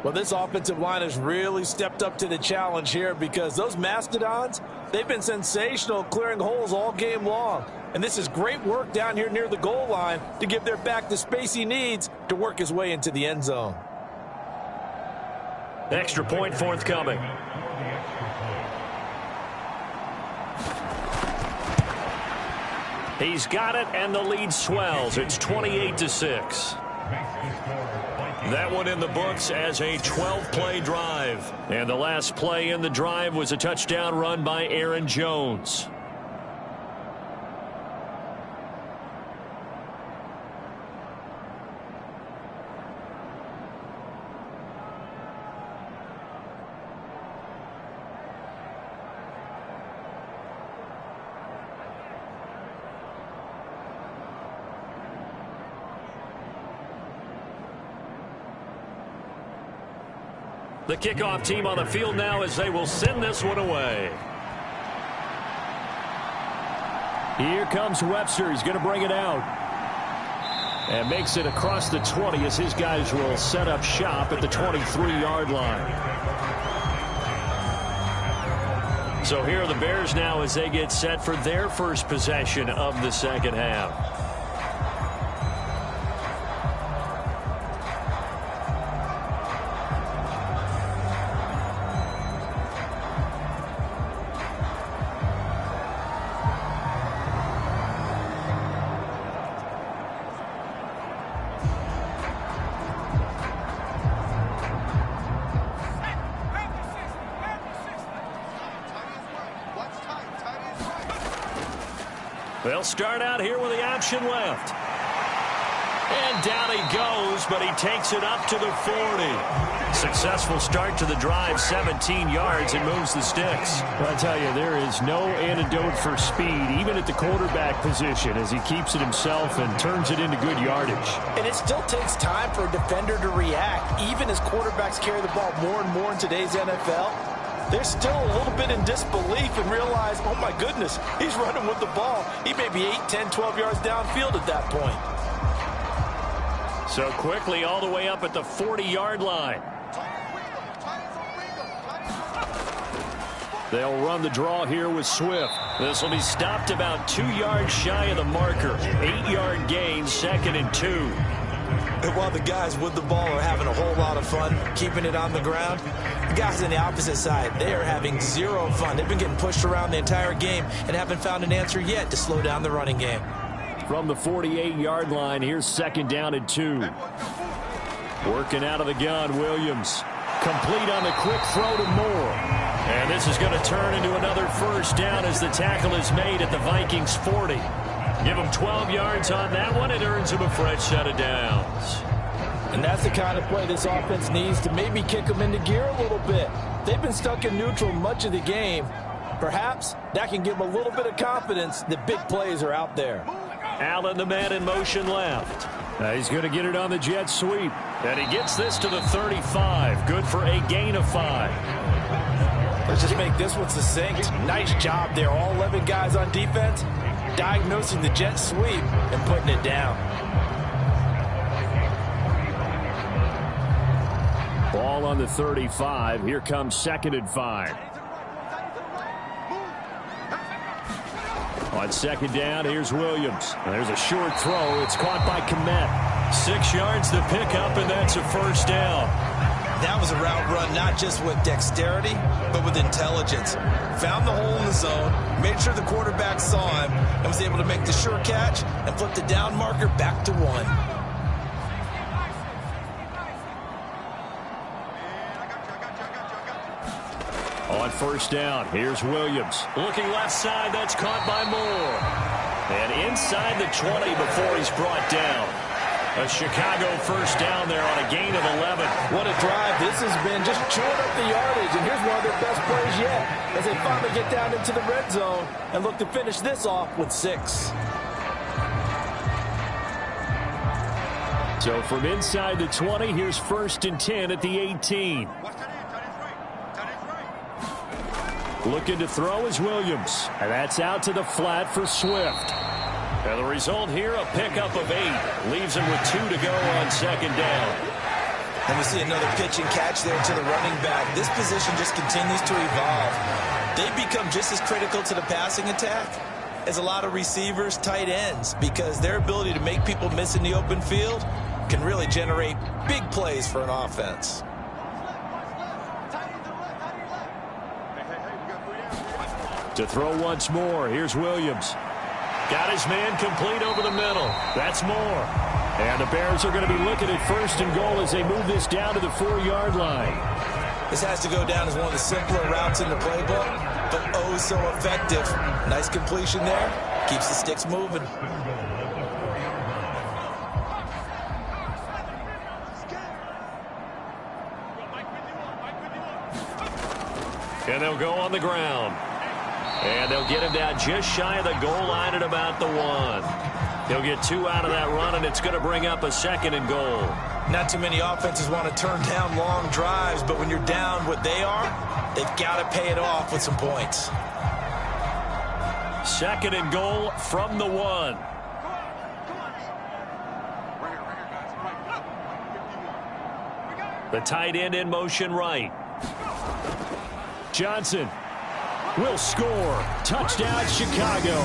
Well, this offensive line has really stepped up to the challenge here because those Mastodons, they've been sensational clearing holes all game long. And this is great work down here near the goal line to give their back the space he needs to work his way into the end zone. Extra point forthcoming. He's got it, and the lead swells. It's 28-6. That one in the books as a 12-play drive. And the last play in the drive was a touchdown run by Aaron Jones. The kickoff team on the field now as they will send this one away. Here comes Webster. He's going to bring it out. And makes it across the 20 as his guys will set up shop at the 23-yard line. So here are the Bears now as they get set for their first possession of the 2nd half. They'll start out here with the option left. And down he goes, but he takes it up to the 40. Successful start to the drive, 17 yards, and moves the sticks. Well, I tell you, there is no antidote for speed, even at the quarterback position, as he keeps it himself and turns it into good yardage. And it still takes time for a defender to react, even as quarterbacks carry the ball more and more in today's NFL. They're still a little bit in disbelief and realize, oh my goodness, he's running with the ball. He may be 8, 10, 12 yards downfield at that point. So quickly all the way up at the 40-yard line. They'll run the draw here with Swift. This will be stopped about 2 yards shy of the marker. 8-yard gain, 2nd and 2. And while the guys with the ball are having a whole lot of fun keeping it on the ground, the guys on the opposite side, they are having zero fun. They've been getting pushed around the entire game and haven't found an answer yet to slow down the running game. From the 48-yard line, here's 2nd down and 2. Working out of the gun, Williams. Complete on the quick throw to Moore. And this is going to turn into another first down as the tackle is made at the Vikings 40. Give him 12 yards on that one. It earns him a fresh set of downs. And that's the kind of play this offense needs to maybe kick them into gear a little bit. They've been stuck in neutral much of the game. Perhaps that can give them a little bit of confidence that big plays are out there. Allen, the man in motion left. He's going to get it on the jet sweep. And he gets this to the 35. Good for a gain of 5. Let's just make this one succinct. Nice job there. All 11 guys on defense diagnosing the jet sweep and putting it down. Ball on the 35. Here comes 2nd and 5. On 2nd down, here's Williams. There's a short throw. It's caught by Kmet. 6 yards to pick up, and that's a first down. That was a route run not just with dexterity, but with intelligence. Found the hole in the zone, made sure the quarterback saw him, and was able to make the sure catch and flip the down marker back to 1. On 1st down, here's Williams. Looking left side, that's caught by Moore. And inside the 20 before he's brought down. A Chicago first down there on a gain of 11. What a drive this has been, just chewing up the yardage. And here's one of their best plays yet as they finally get down into the red zone and look to finish this off with 6. So from inside the 20, here's 1st and 10 at the 18. Looking to throw is Williams. And that's out to the flat for Swift. And the result here, a pickup of 8. Leaves him with 2 to go on 2nd down. And we see another pitch and catch there to the running back. This position just continues to evolve. They become just as critical to the passing attack as a lot of receivers, tight ends, because their ability to make people miss in the open field can really generate big plays for an offense. To throw once more, here's Williams. Got his man complete over the middle. That's Moore. And the Bears are going to be looking at 1st and goal as they move this down to the 4-yard line. This has to go down as one of the simpler routes in the playbook, but oh so effective. Nice completion there. Keeps the sticks moving. And they'll go on the ground. And they'll get him down just shy of the goal line at about the 1. He'll get 2 out of that run, and it's going to bring up a 2nd and goal. Not too many offenses want to turn down long drives, but when you're down what they are, they've got to pay it off with some points. 2nd and goal from the 1. The tight end in motion right. Johnson will score. Touchdown, Chicago.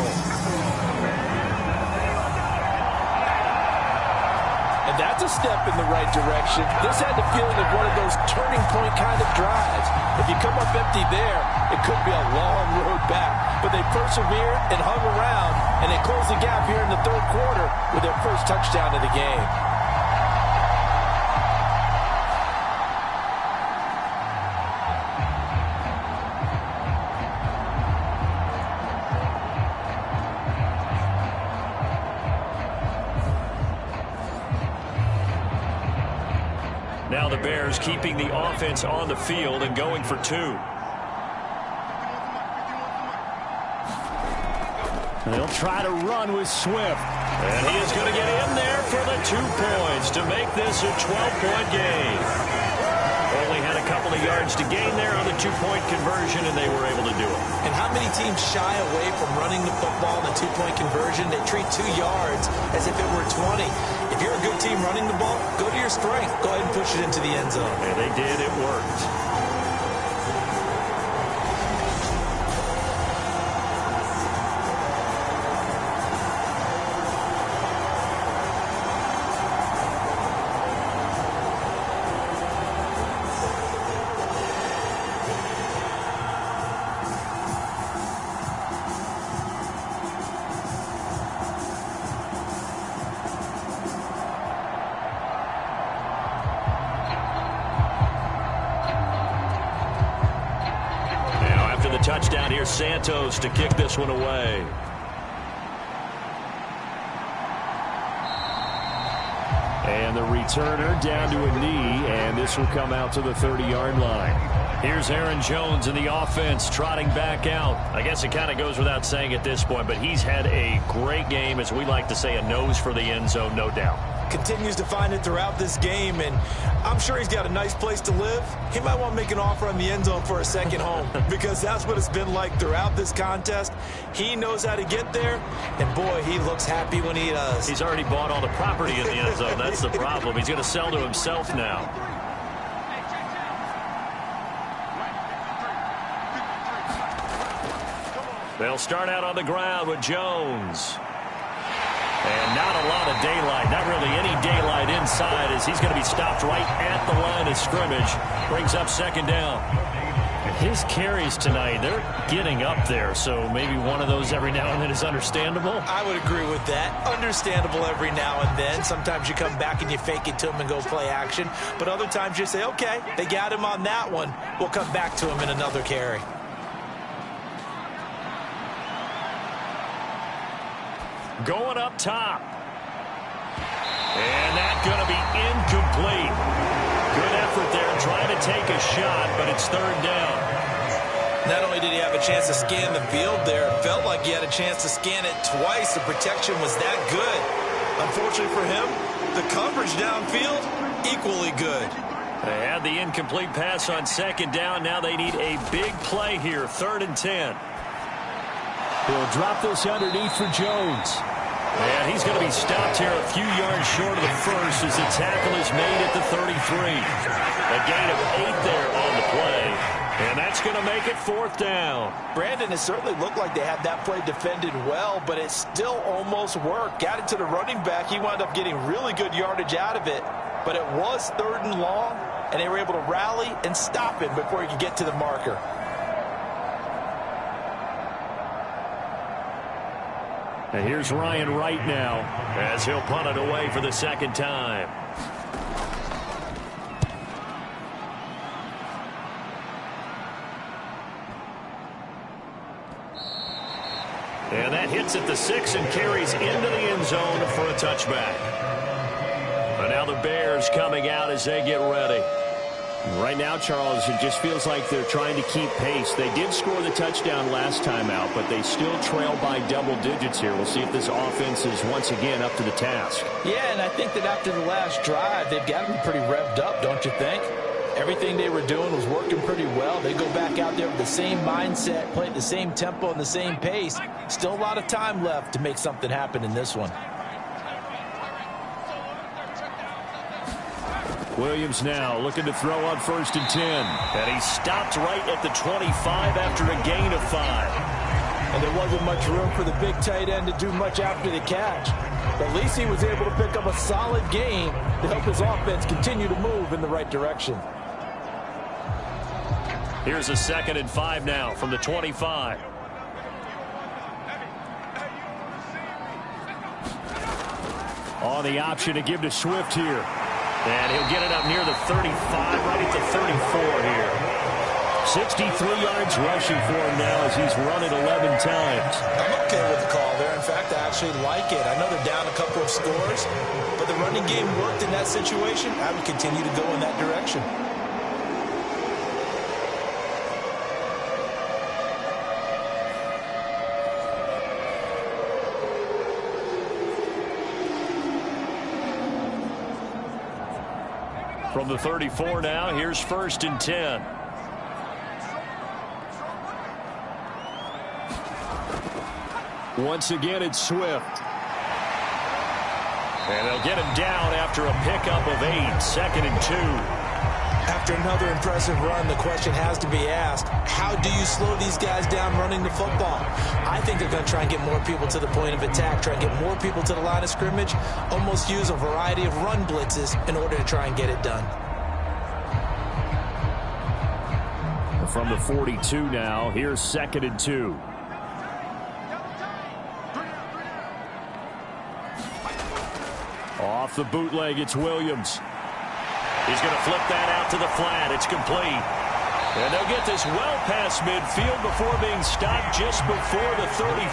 And that's a step in the right direction. This had the feeling of one of those turning point kind of drives. If you come up empty there, it could be a long road back. But they persevered and hung around, and they closed the gap here in the 3rd quarter with their first touchdown of the game. Now the Bears keeping the offense on the field and going for 2. They'll try to run with Swift. And he is going to get in there for the 2 points to make this a 12-point game. Only had a couple of yards to gain there on the 2-point conversion, and they were able to do it. And how many teams shy away from running the football in the 2-point conversion? They treat 2 yards as if it were 20. If you're a good team running the ball, go to your strength. Go ahead and push it into the end zone. And they did. It worked. here's Santos to kick this one away. And the returner down to a knee, and this will come out to the 30-yard line. Here's Aaron Jones in the offense trotting back out. I guess it kind of goes without saying at this point, but he's had a great game, as we like to say, a nose for the end zone, no doubt. Continues to find it throughout this game, and I'm sure he's got a nice place to live. He might want to make an offer on the end zone for a second home because that's what it's been like throughout this contest. He knows how to get there, and boy, he looks happy when he does. He's already bought all the property in the end zone. That's the problem. He's going to sell to himself now. They'll start out on the ground with Jones. And not a lot of daylight, not really any daylight inside, as he's going to be stopped right at the line of scrimmage. Brings up second down. His carries tonight, they're getting up there, so maybe one of those every now and then is understandable. I would agree with that. Understandable every now and then. Sometimes you come back and you fake it to him and go play action. But other times you say, okay, they got him on that one. We'll come back to him in another carry. Going up top. And that's going to be incomplete. Good effort there trying to take a shot, but it's third down. Not only did he have a chance to scan the field there, it felt like he had a chance to scan it twice. The protection was that good. Unfortunately for him, the coverage downfield, equally good. They had the incomplete pass on second down. Now they need a big play here, 3rd and 10. He'll drop this underneath for Jones. And he's going to be stopped here a few yards short of the first as the tackle is made at the 33. A gain of 8 there on the play. And that's going to make it 4th down. Brandon, it certainly looked like they had that play defended well, but it still almost worked. Got it to the running back. He wound up getting really good yardage out of it. But it was 3rd and long, and they were able to rally and stop him before he could get to the marker. And here's Ryan Wright now as he'll punt it away for the second time. And that hits at the 6 and carries into the end zone for a touchback. And now the Bears coming out as they get ready. Right now, Charles, it just feels like they're trying to keep pace. They did score the touchdown last time out, but they still trail by double digits here. We'll see if this offense is once again up to the task. Yeah, and I think that after the last drive, they've got to be pretty revved up, don't you think? Everything they were doing was working pretty well. They go back out there with the same mindset, play at the same tempo and the same pace. Still a lot of time left to make something happen in this one. Williams now looking to throw on 1st and 10. And he stopped right at the 25 after a gain of 5. And there wasn't much room for the big tight end to do much after the catch. But at least he was able to pick up a solid gain to help his offense continue to move in the right direction. Here's a 2nd and 5 now from the 25. On the option to give to Swift here. And he'll get it up near the 35, right at the 34 here. 63 yards rushing for him now as he's run it 11 times. I'm okay with the call there. In fact, I actually like it. I know they're down a couple of scores, but the running game worked in that situation. I would continue to go in that direction. From the 34 now, here's 1st and 10. Once again, it's Swift. And they'll get him down after a pickup of 8, 2nd and 2. After another impressive run, the question has to be asked, how do you slow these guys down running the football? I think they're going to try and get more people to the point of attack, try and get more people to the line of scrimmage, almost use a variety of run blitzes in order to try and get it done. From the 42 now, here's 2nd and 2. Off the bootleg, it's Williams. He's going to flip that out to the flat. It's complete. And they'll get this well past midfield before being stopped just before the 35.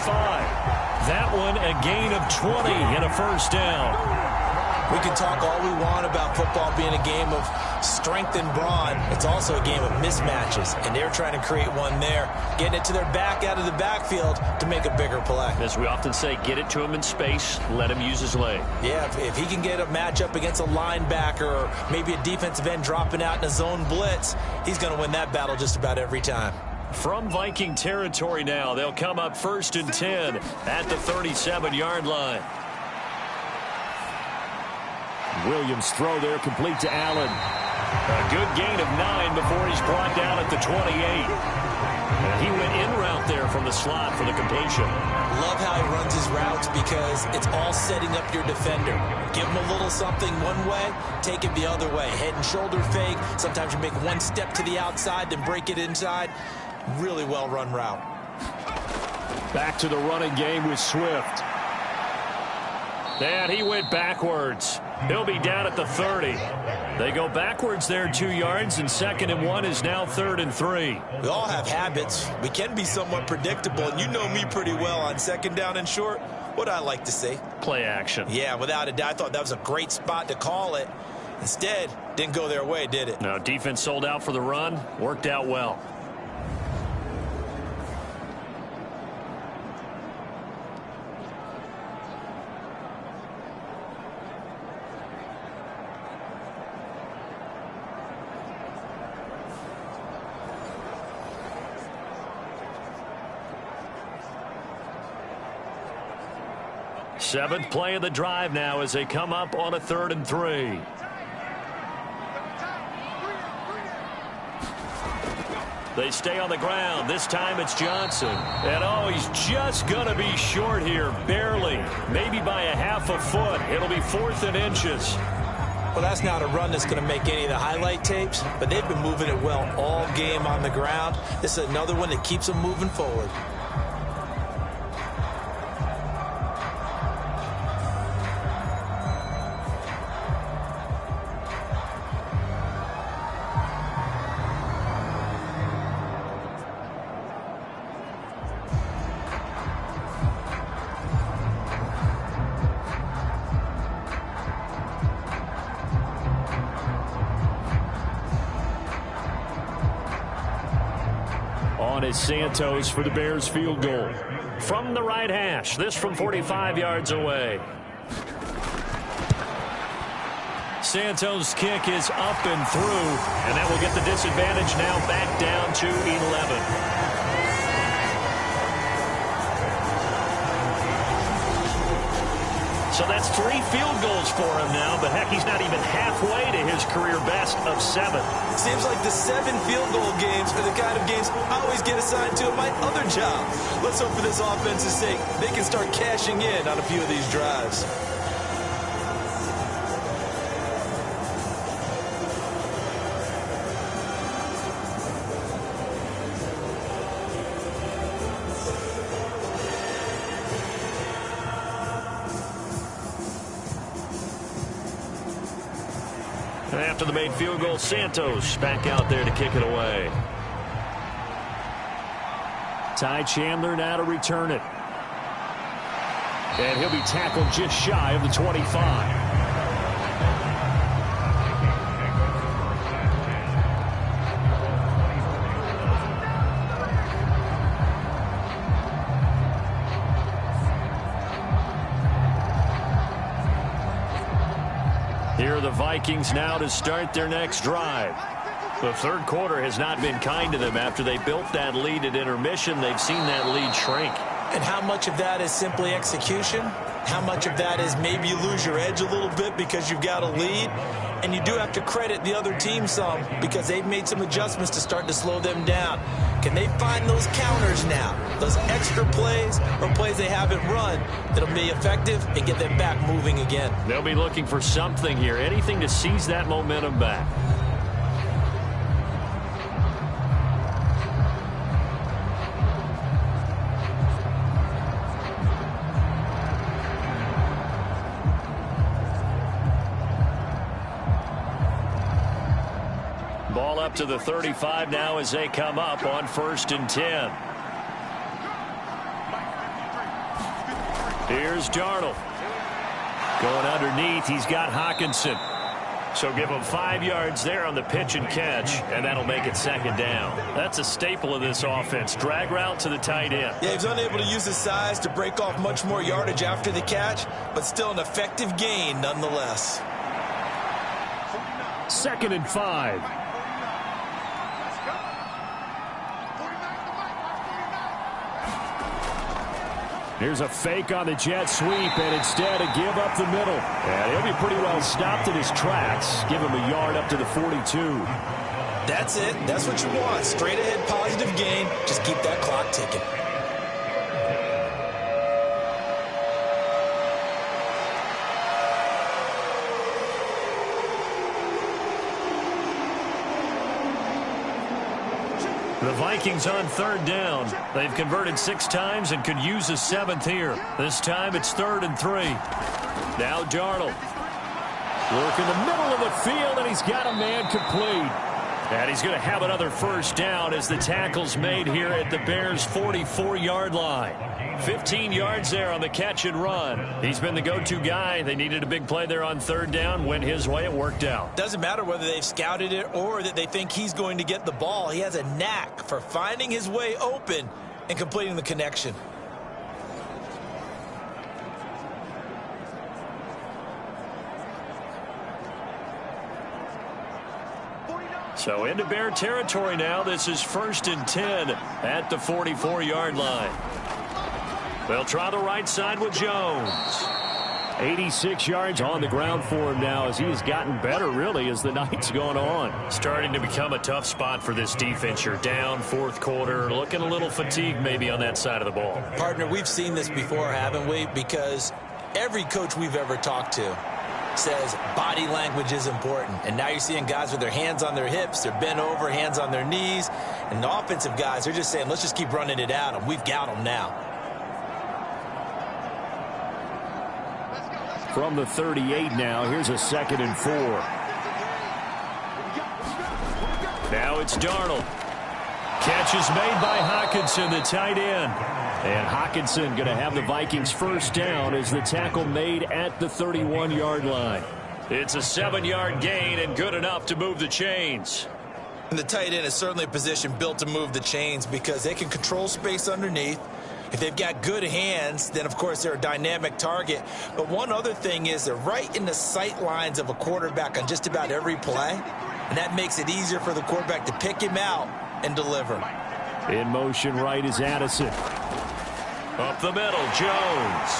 That one a gain of 20 and a first down. We can talk all we want about football being a game of strength and brawn. It's also a game of mismatches, and they're trying to create one there, getting it to their back out of the backfield to make a bigger play. As we often say, get it to him in space, let him use his leg. Yeah, if he can get a matchup against a linebacker or maybe a defensive end dropping out in a zone blitz, he's going to win that battle just about every time. From Viking territory now, they'll come up 1st and 10 at the 37-yard line. Williams throw there complete to Allen. A good gain of 9 before he's brought down at the 28. And he went in route there from the slot for the completion. Love how he runs his routes because it's all setting up your defender. Give him a little something one way, take it the other way. Head and shoulder fake. Sometimes you make one step to the outside, then break it inside. Really well-run route. Back to the running game with Swift. And he went backwards. He'll be down at the 30. They go backwards there 2 yards, and 2nd and 1 is now 3rd and 3. We all have habits. We can be somewhat predictable, and you know me pretty well on 2nd down and short. What I like to see? Play action. Yeah, without a doubt. I thought that was a great spot to call it. Instead, didn't go their way, did it? No, defense sold out for the run. Worked out well. Seventh play of the drive now as they come up on a 3rd and 3. They stay on the ground. This time it's Johnson. And oh, he's just going to be short here, barely. Maybe by a half a foot. It'll be 4th and inches. Well, that's not a run that's going to make any of the highlight tapes, but they've been moving it well all game on the ground. This is another one that keeps them moving forward. Is Santos for the Bears field goal. From the right hash, this from 45 yards away. Santos' kick is up and through, and that will get the disadvantage now back down to 11. So that's 3 field goals for him now, but heck, he's not even halfway to his career best of 7. Seems like the 7 field goal games are the kind of games I always get assigned to at my other job. Let's hope for this offense's sake they can start cashing in on a few of these drives. After the made field goal, Santos back out there to kick it away. Ty Chandler now to return it. And he'll be tackled just shy of the 25. Here are the Vikings now to start their next drive. The third quarter has not been kind to them. After they built that lead at intermission, they've seen that lead shrink. And how much of that is simply execution? How much of that is maybe you lose your edge a little bit because you've got a lead? And you do have to credit the other team some because they've made some adjustments to start to slow them down. Can they find those counters now? Those extra plays or plays they haven't run that'll be effective and get them back moving again? They'll be looking for something here, anything to seize that momentum back. Ball ball up to the 35 now as they come up on 1st and 10. Here's Darnold. Going underneath, he's got Hockenson. So give him 5 yards there on the pitch and catch, and that'll make it 2nd down. That's a staple of this offense. Drag route to the tight end. Yeah, he's unable to use his size to break off much more yardage after the catch, but still an effective gain nonetheless. 2nd and 5. Here's a fake on the jet sweep, and instead a give up the middle. And he'll be pretty well stopped in his tracks. Give him a yard up to the 42. That's it. That's what you want. Straight ahead positive gain. Just keep that clock ticking. The Vikings on 3rd down. They've converted 6 times and could use a 7th here. This time it's 3rd and 3. Now Darnold. Work in the middle of the field, and he's got a man complete. And he's going to have another 1st down as the tackle's made here at the Bears' 44-yard line. 15 yards there on the catch and run. He's been the go-to guy. They needed a big play there on 3rd down. Went his way. It worked out. Doesn't matter whether they've scouted it or that they think he's going to get the ball. He has a knack for finding his way open and completing the connection. So into Bear territory now. This is 1st and 10 at the 44-yard line. They'll try the right side with Jones. 86 yards on the ground for him now as he has gotten better, really, as the night's gone on. Starting to become a tough spot for this defense. You're down 4th quarter, looking a little fatigued maybe on that side of the ball. Partner, we've seen this before, haven't we? Because every coach we've ever talked to says body language is important. And now you're seeing guys with their hands on their hips, they're bent over, hands on their knees. And the offensive guys, they're just saying, let's just keep running it at them. We've got them now. From the 38 now, here's a 2nd and 4. Now it's Darnold. Catch is made by Hockenson, the tight end. And Hockenson going to have the Vikings' 1st down as the tackle made at the 31-yard line. It's a 7-yard gain and good enough to move the chains. And the tight end is certainly a position built to move the chains because they can control space underneath. If they've got good hands, then, of course, they're a dynamic target. But one other thing is they're right in the sight lines of a quarterback on just about every play. And that makes it easier for the quarterback to pick him out and deliver. In motion right is Addison. Up the middle, Jones.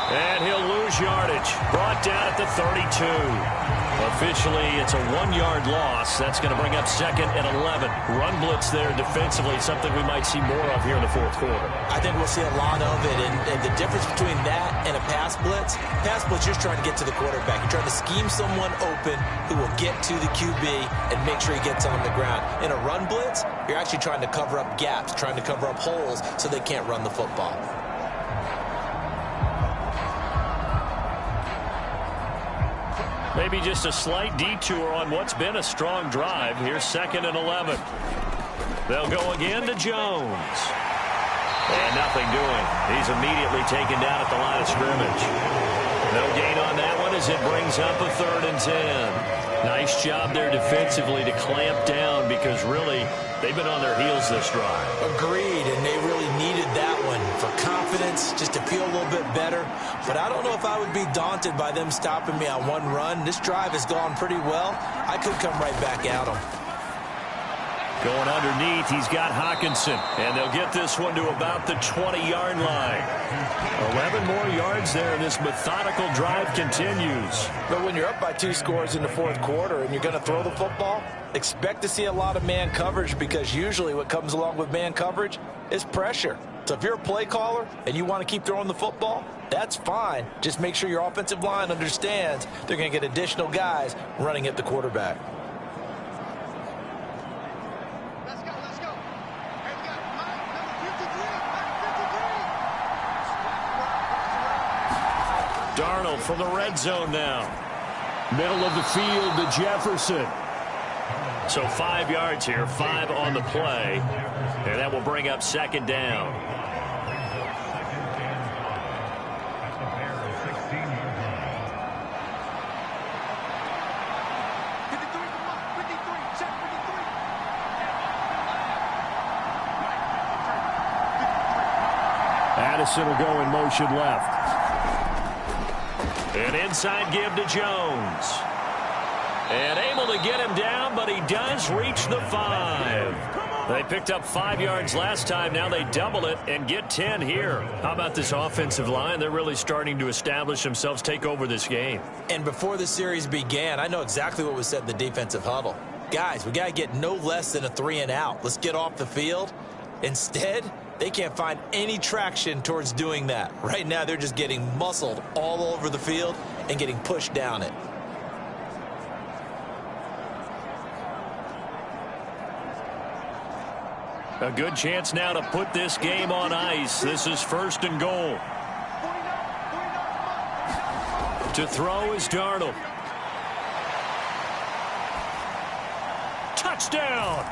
And he'll lose yardage. Brought down at the 32. Officially, it's a 1-yard loss. That's going to bring up 2nd and 11. Run blitz there defensively, something we might see more of here in the 4th quarter. I think we'll see a lot of it. And the difference between that and a pass blitz, you're trying to get to the quarterback. You're trying to scheme someone open who will get to the QB and make sure he gets on the ground. In a run blitz, you're actually trying to cover up gaps, trying to cover up holes so they can't run the football. Maybe just a slight detour on what's been a strong drive. Here's 2nd and 11. They'll go again to Jones. And nothing doing. He's immediately taken down at the line of scrimmage. No gain on that one as it brings up a 3rd and 10. Nice job there defensively to clamp down because really they've been on their heels this drive. Agreed, and they really needed that one for confidence, just to feel a little bit better. But I don't know if I would be daunted by them stopping me on one run. This drive has gone pretty well. I could come right back at them. Going underneath, he's got Hockenson. And they'll get this one to about the 20-yard line. 11 more yards there, and this methodical drive continues. But when you're up by 2 scores in the 4th quarter and you're going to throw the football, expect to see a lot of man coverage because usually what comes along with man coverage is pressure. So if you're a play caller and you want to keep throwing the football, that's fine. Just make sure your offensive line understands they're going to get additional guys running at the quarterback. Darnold from the red zone now. Middle of the field to Jefferson. So 5 yards here, 5 on the play, and that will bring up second down. Addison will go in motion left. An inside give to Jones. And able to get him down, but he does reach the 5. They picked up 5 yards last time. Now they double it and get 10 here. How about this offensive line? They're really starting to establish themselves, take over this game. And before the series began, I know exactly what was said in the defensive huddle. Guys, we got to get no less than a 3 and out. Let's get off the field. Instead, they can't find any traction towards doing that. Right now, they're just getting muscled all over the field and getting pushed down it. A good chance now to put this game on ice. This is 1st and goal. To throw is Darnold. Touchdown!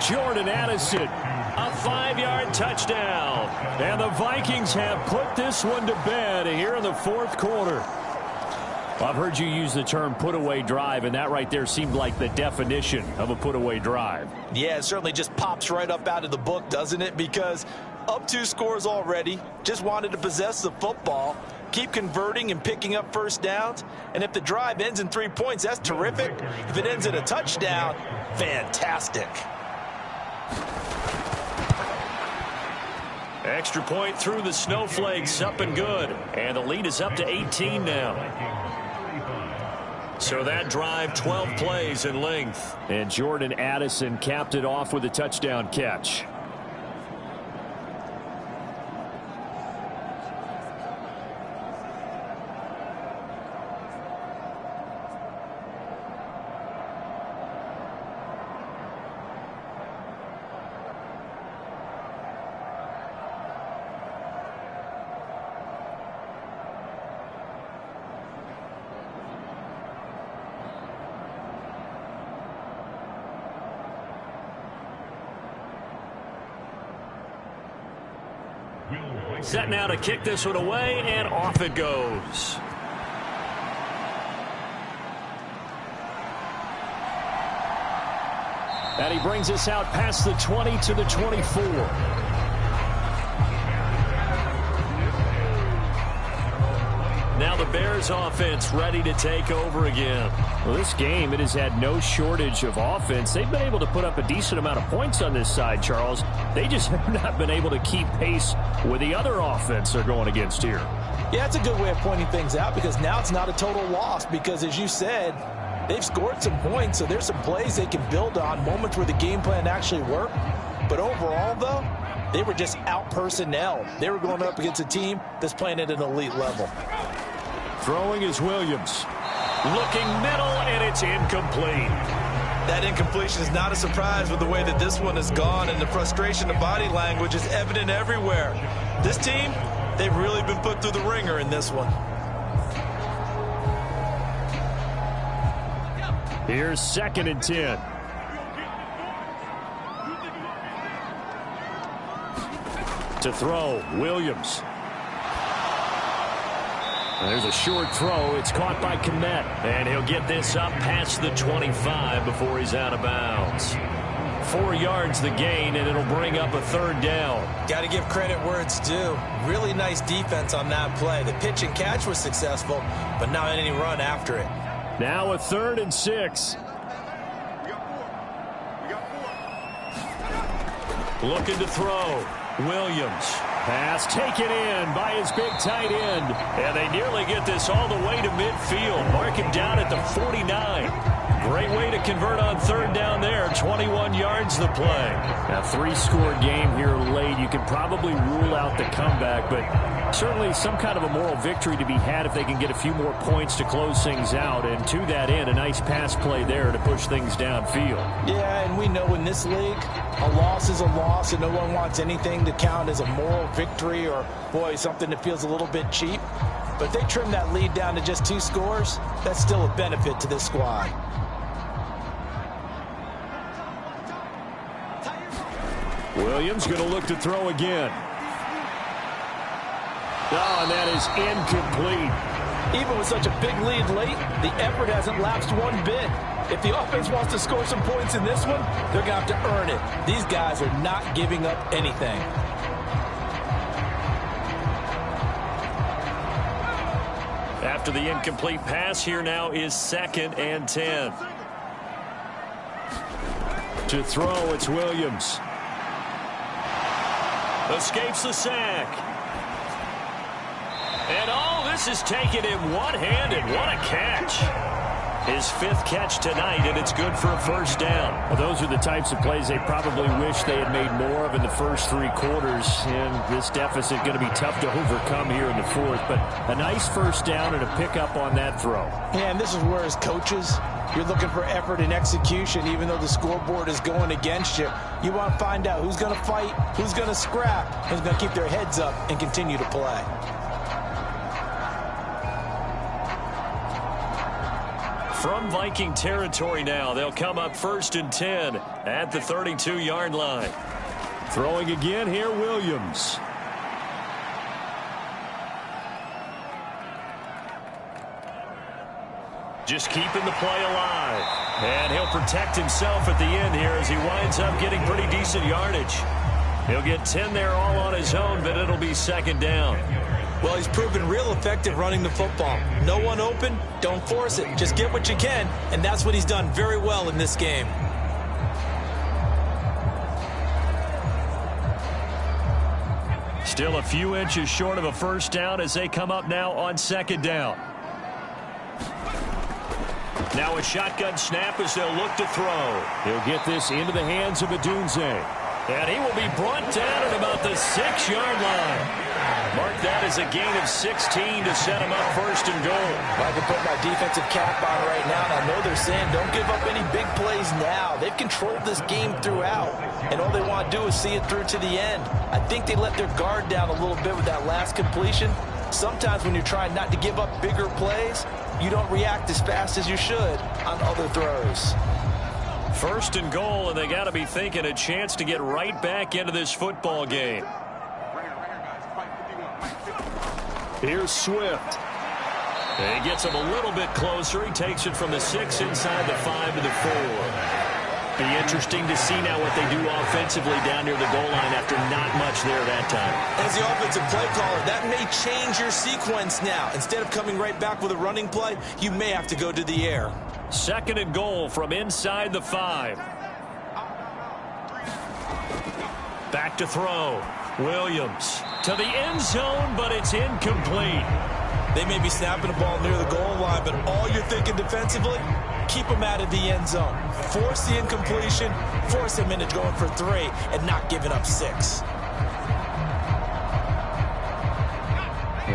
Jordan Addison, a 5-yard touchdown. And the Vikings have put this one to bed here in the 4th quarter. I've heard you use the term put-away drive, and that right there seemed like the definition of a put-away drive. Yeah, it certainly just pops right up out of the book, doesn't it? Because up 2 scores already, just wanted to possess the football, keep converting and picking up first downs. And if the drive ends in 3 points, that's terrific. If it ends in a touchdown, fantastic. Extra point through the snowflakes, up and good. And the lead is up to 18 now. So that drive, 12 plays in length. And Jordan Addison capped it off with a touchdown catch. Set now to kick this one away, and off it goes. And he brings us out past the 20 to the 24. Now the Bears offense ready to take over again. Well, this game, it has had no shortage of offense. They've been able to put up a decent amount of points on this side, Charles. They just have not been able to keep pace with the other offense they're going against here. Yeah, it's a good way of pointing things out because now it's not a total loss because, as you said, they've scored some points, so there's some plays they can build on, moments where the game plan actually worked. But overall, though, they were just out-personnel. They were going up against a team that's playing at an elite level. Throwing is Williams. Looking middle, and it's incomplete. That incompletion is not a surprise with the way that this one has gone, and the frustration of body language is evident everywhere. This team, they've really been put through the ringer in this one. Here's 2nd and 10. To throw, Williams. And there's a short throw. It's caught by Kmet. And he'll get this up past the 25 before he's out of bounds. 4 yards the gain, and it'll bring up a 3rd down. Got to give credit where it's due. Really nice defense on that play. The pitch and catch was successful, but not any run after it. Now a 3rd and 6. Looking to throw. Williams. Pass taken in by his big tight end. And they nearly get this all the way to midfield. Mark him down at the 49. Great way to convert on 3rd down there. 21 yards the play. A 3-score game here late. You can probably rule out the comeback, but certainly some kind of a moral victory to be had if they can get a few more points to close things out. And to that end, a nice pass play there to push things downfield. Yeah, and we know in this league, a loss is a loss, and no one wants anything to count as a moral victory or, boy, something that feels a little bit cheap. But if they trim that lead down to just 2 scores, that's still a benefit to this squad. Williams going to look to throw again. Oh, and that is incomplete. Even with such a big lead late, the effort hasn't lapsed one bit. If the offense wants to score some points in this one, they're going to have to earn it. These guys are not giving up anything. After the incomplete pass, here now is 2nd and 10. To throw, it's Williams. Escapes the sack. And this is taken in one-handed. What a catch. His 5th catch tonight, and it's good for a first down. Well, those are the types of plays they probably wish they had made more of in the first 3 quarters. And this deficit going to be tough to overcome here in the 4th. But a nice first down and a pickup on that throw. Yeah, and this is where as coaches, you're looking for effort and execution, even though the scoreboard is going against you. You want to find out who's going to fight, who's going to scrap, who's going to keep their heads up and continue to play. From Viking territory now, they'll come up 1st and 10 at the 32-yard line. Throwing again here, Williams. Just keeping the play alive. And he'll protect himself at the end here as he winds up getting pretty decent yardage. He'll get 10 there all on his own, but it'll be 2nd down. Well, he's proven real effective running the football. No one open, don't force it. Just get what you can, and that's what he's done very well in this game. Still a few inches short of a first down as they come up now on 2nd down. Now a shotgun snap as they'll look to throw. He'll get this into the hands of Adunze. And he will be brought down at about the 6-yard line. Mark that as a gain of 16 to set him up 1st and goal. I can put my defensive cap on right now, and I know they're saying don't give up any big plays now. They've controlled this game throughout, and all they want to do is see it through to the end. I think they let their guard down a little bit with that last completion. Sometimes when you're trying not to give up bigger plays, you don't react as fast as you should on other throws. 1st and goal, and they got to be thinking a chance to get right back into this football game. Here's Swift. He gets him a little bit closer. He takes it from the 6 inside the 5 to the 4. Be interesting to see now what they do offensively down near the goal line after not much there that time. As the offensive play caller, that may change your sequence now. Instead of coming right back with a running play, you may have to go to the air. 2nd and goal from inside the 5. Back to throw. Williams to the end zone, but it's incomplete. They may be snapping the ball near the goal line, but all you're thinking defensively, keep them out of the end zone. Force the incompletion, force them into going for 3, and not giving up 6.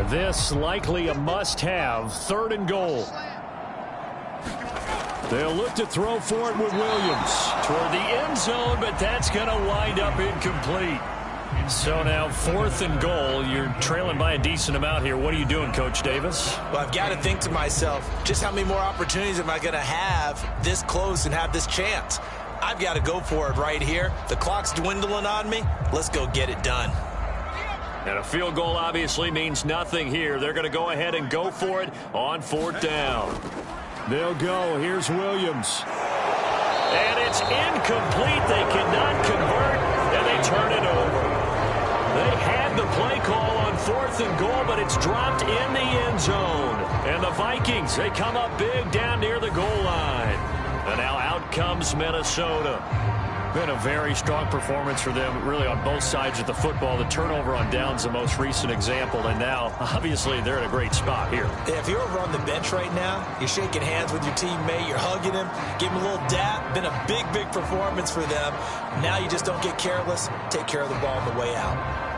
This likely a must-have. 3rd and goal. They'll look to throw for it with Williams. Toward the end zone, but that's going to wind up incomplete. So now 4th and goal. You're trailing by a decent amount here. What are you doing, Coach Davis? Well, I've got to think to myself, just how many more opportunities am I going to have this close and have this chance? I've got to go for it right here. The clock's dwindling on me. Let's go get it done. And a field goal obviously means nothing here. They're going to go ahead and go for it on 4th down. They'll go. Here's Williams. And it's incomplete. They cannot convert, and they turn it over. They had the play call on 4th and goal, but it's dropped in the end zone. And the Vikings, they come up big down near the goal line. And now out comes Minnesota. Been a very strong performance for them, really, on both sides of the football. The turnover on downs, the most recent example, and now, obviously, they're in a great spot here. Yeah, if you're over on the bench right now, you're shaking hands with your teammate, you're hugging him, give him a little dap. Been a big, big performance for them. Now you just don't get careless. Take care of the ball on the way out.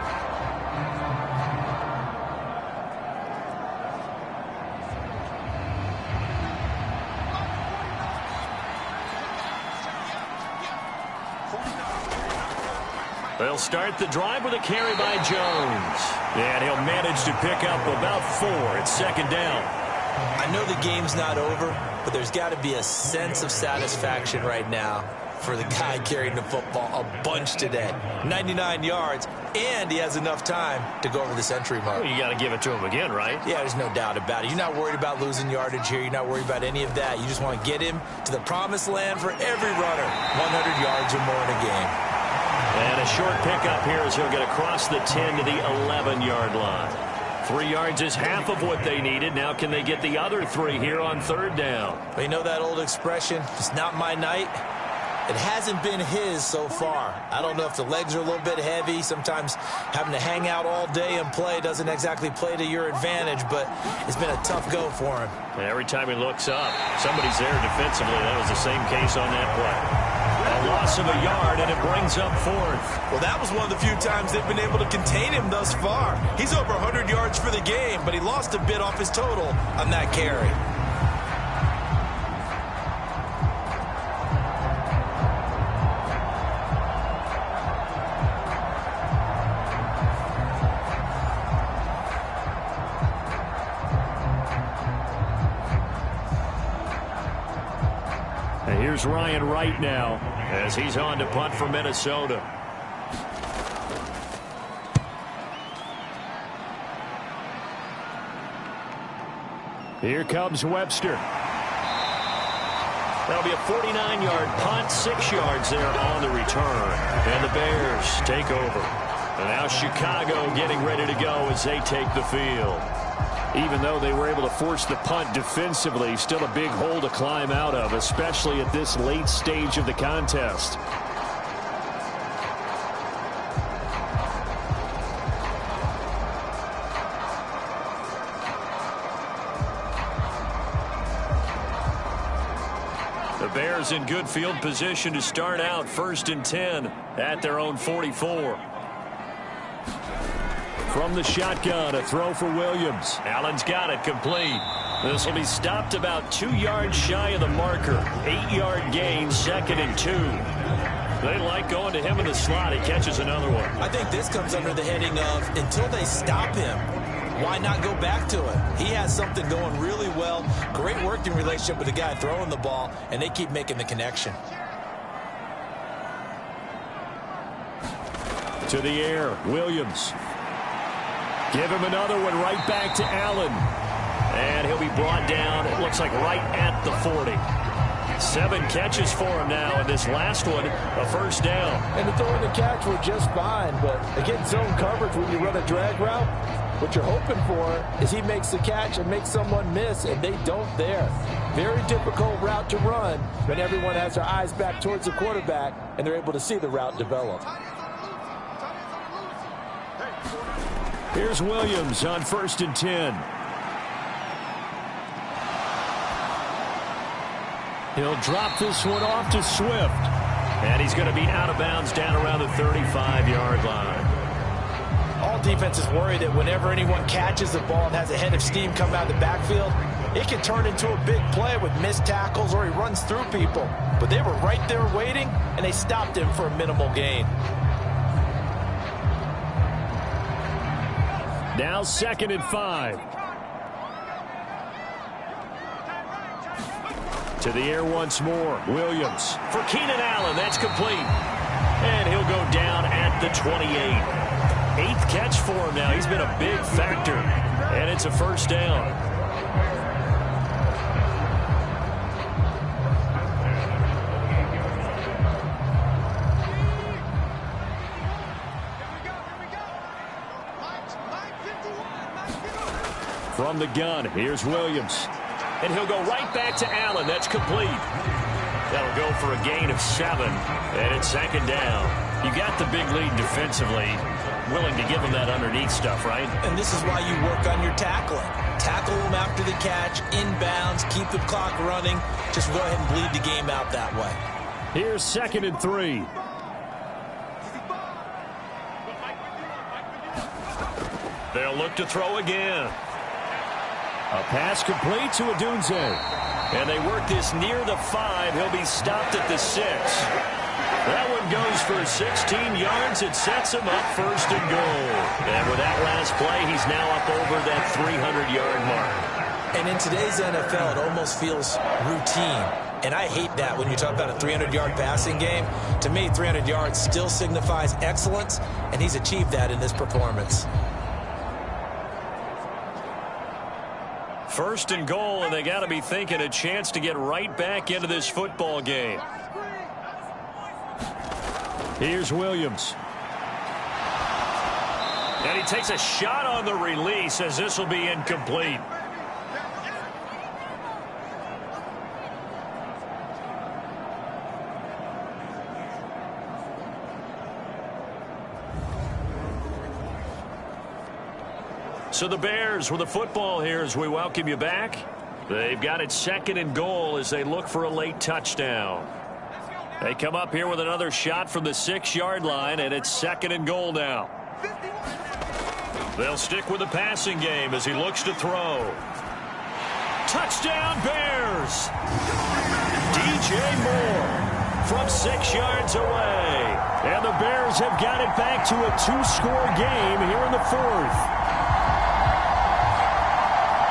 They'll start the drive with a carry by Jones. And he'll manage to pick up about 4 at 2nd down. I know the game's not over, but there's got to be a sense of satisfaction right now. for the guy carrying the football a bunch today. 99 yards, and he has enough time to go over the century mark. Well, you got to give it to him again, right? Yeah, there's no doubt about it. You're not worried about losing yardage here. You're not worried about any of that. You just want to get him to the promised land for every runner. 100 yards or more in a game. And a short pickup here as he'll get across the 10 to the 11-yard line. 3 yards is half of what they needed. Now can they get the other 3 here on third down? But you know that old expression, it's not my night? It hasn't been his so far. I don't know if the legs are a little bit heavy. Sometimes having to hang out all day and play doesn't exactly play to your advantage, but it's been a tough go for him. And every time he looks up, somebody's there defensively. That was the same case on that play. A loss of a yard, and it brings up fourth. Well, that was one of the few times they've been able to contain him thus far. He's over 100 yards for the game, but he lost a bit off his total on that carry. And here's Ryan Wright now as he's on to punt for Minnesota. Here comes Webster. That'll be a 49-yard punt, 6 yards there on the return. And the Bears take over. And now Chicago getting ready to go as they take the field. Even though they were able to force the punt defensively, still a big hole to climb out of, especially at this late stage of the contest. The Bears in good field position to start out 1st and 10 at their own 44. From the shotgun, a throw for Williams. Allen's got it complete. This will be stopped about 2 yards shy of the marker. 8-yard gain, 2nd and 2. They like going to him in the slot. He catches another one. I think this comes under the heading of until they stop him, why not go back to it? He has something going really well. Great working relationship with the guy throwing the ball, and they keep making the connection. To the air, Williams. Give him another one right back to Allen. And he'll be brought down, it looks like right at the 40. 7 catches for him now, and this last one, a first down. And the throw and the catch were just fine, but again, zone coverage when you run a drag route, what you're hoping for is he makes the catch and makes someone miss, and they don't there. Very difficult route to run when everyone has their eyes back towards the quarterback, and they're able to see the route develop. Here's Williams on 1st and 10. He'll drop this one off to Swift. And he's going to be out of bounds down around the 35-yard line. All defenses worry that whenever anyone catches the ball and has a head of steam come out of the backfield, it can turn into a big play with missed tackles or he runs through people. But they were right there waiting, and they stopped him for a minimal gain. Now 2nd and 5. To the air once more. Williams for Keenan Allen. That's complete. And he'll go down at the 28. 8th catch for him now. He's been a big factor. And it's a first down. From the gun, here's Williams. And he'll go right back to Allen. That's complete. That'll go for a gain of 7. And it's 2nd down. You got the big lead defensively. Willing to give him that underneath stuff, right? And this is why you work on your tackling. Tackle him after the catch, inbounds, keep the clock running. Just go ahead and bleed the game out that way. Here's 2nd and 3. They'll look to throw again. A pass complete to Odunze. And they work this near the 5. He'll be stopped at the 6. That one goes for 16 yards. It sets him up 1st and goal. And with that last play, he's now up over that 300-yard mark. And in today's NFL, it almost feels routine. And I hate that when you talk about a 300-yard passing game. To me, 300 yards still signifies excellence, and he's achieved that in this performance. First and goal, and they got to be thinking a chance to get right back into this football game. Here's Williams. And he takes a shot on the release as this will be incomplete. So the Bears with the football here as we welcome you back. They've got it second and goal as they look for a late touchdown. They come up here with another shot from the 6-yard line, and it's second and goal now. They'll stick with the passing game as he looks to throw. Touchdown Bears! DJ Moore from 6 yards away. And the Bears have got it back to a 2-score game here in the fourth.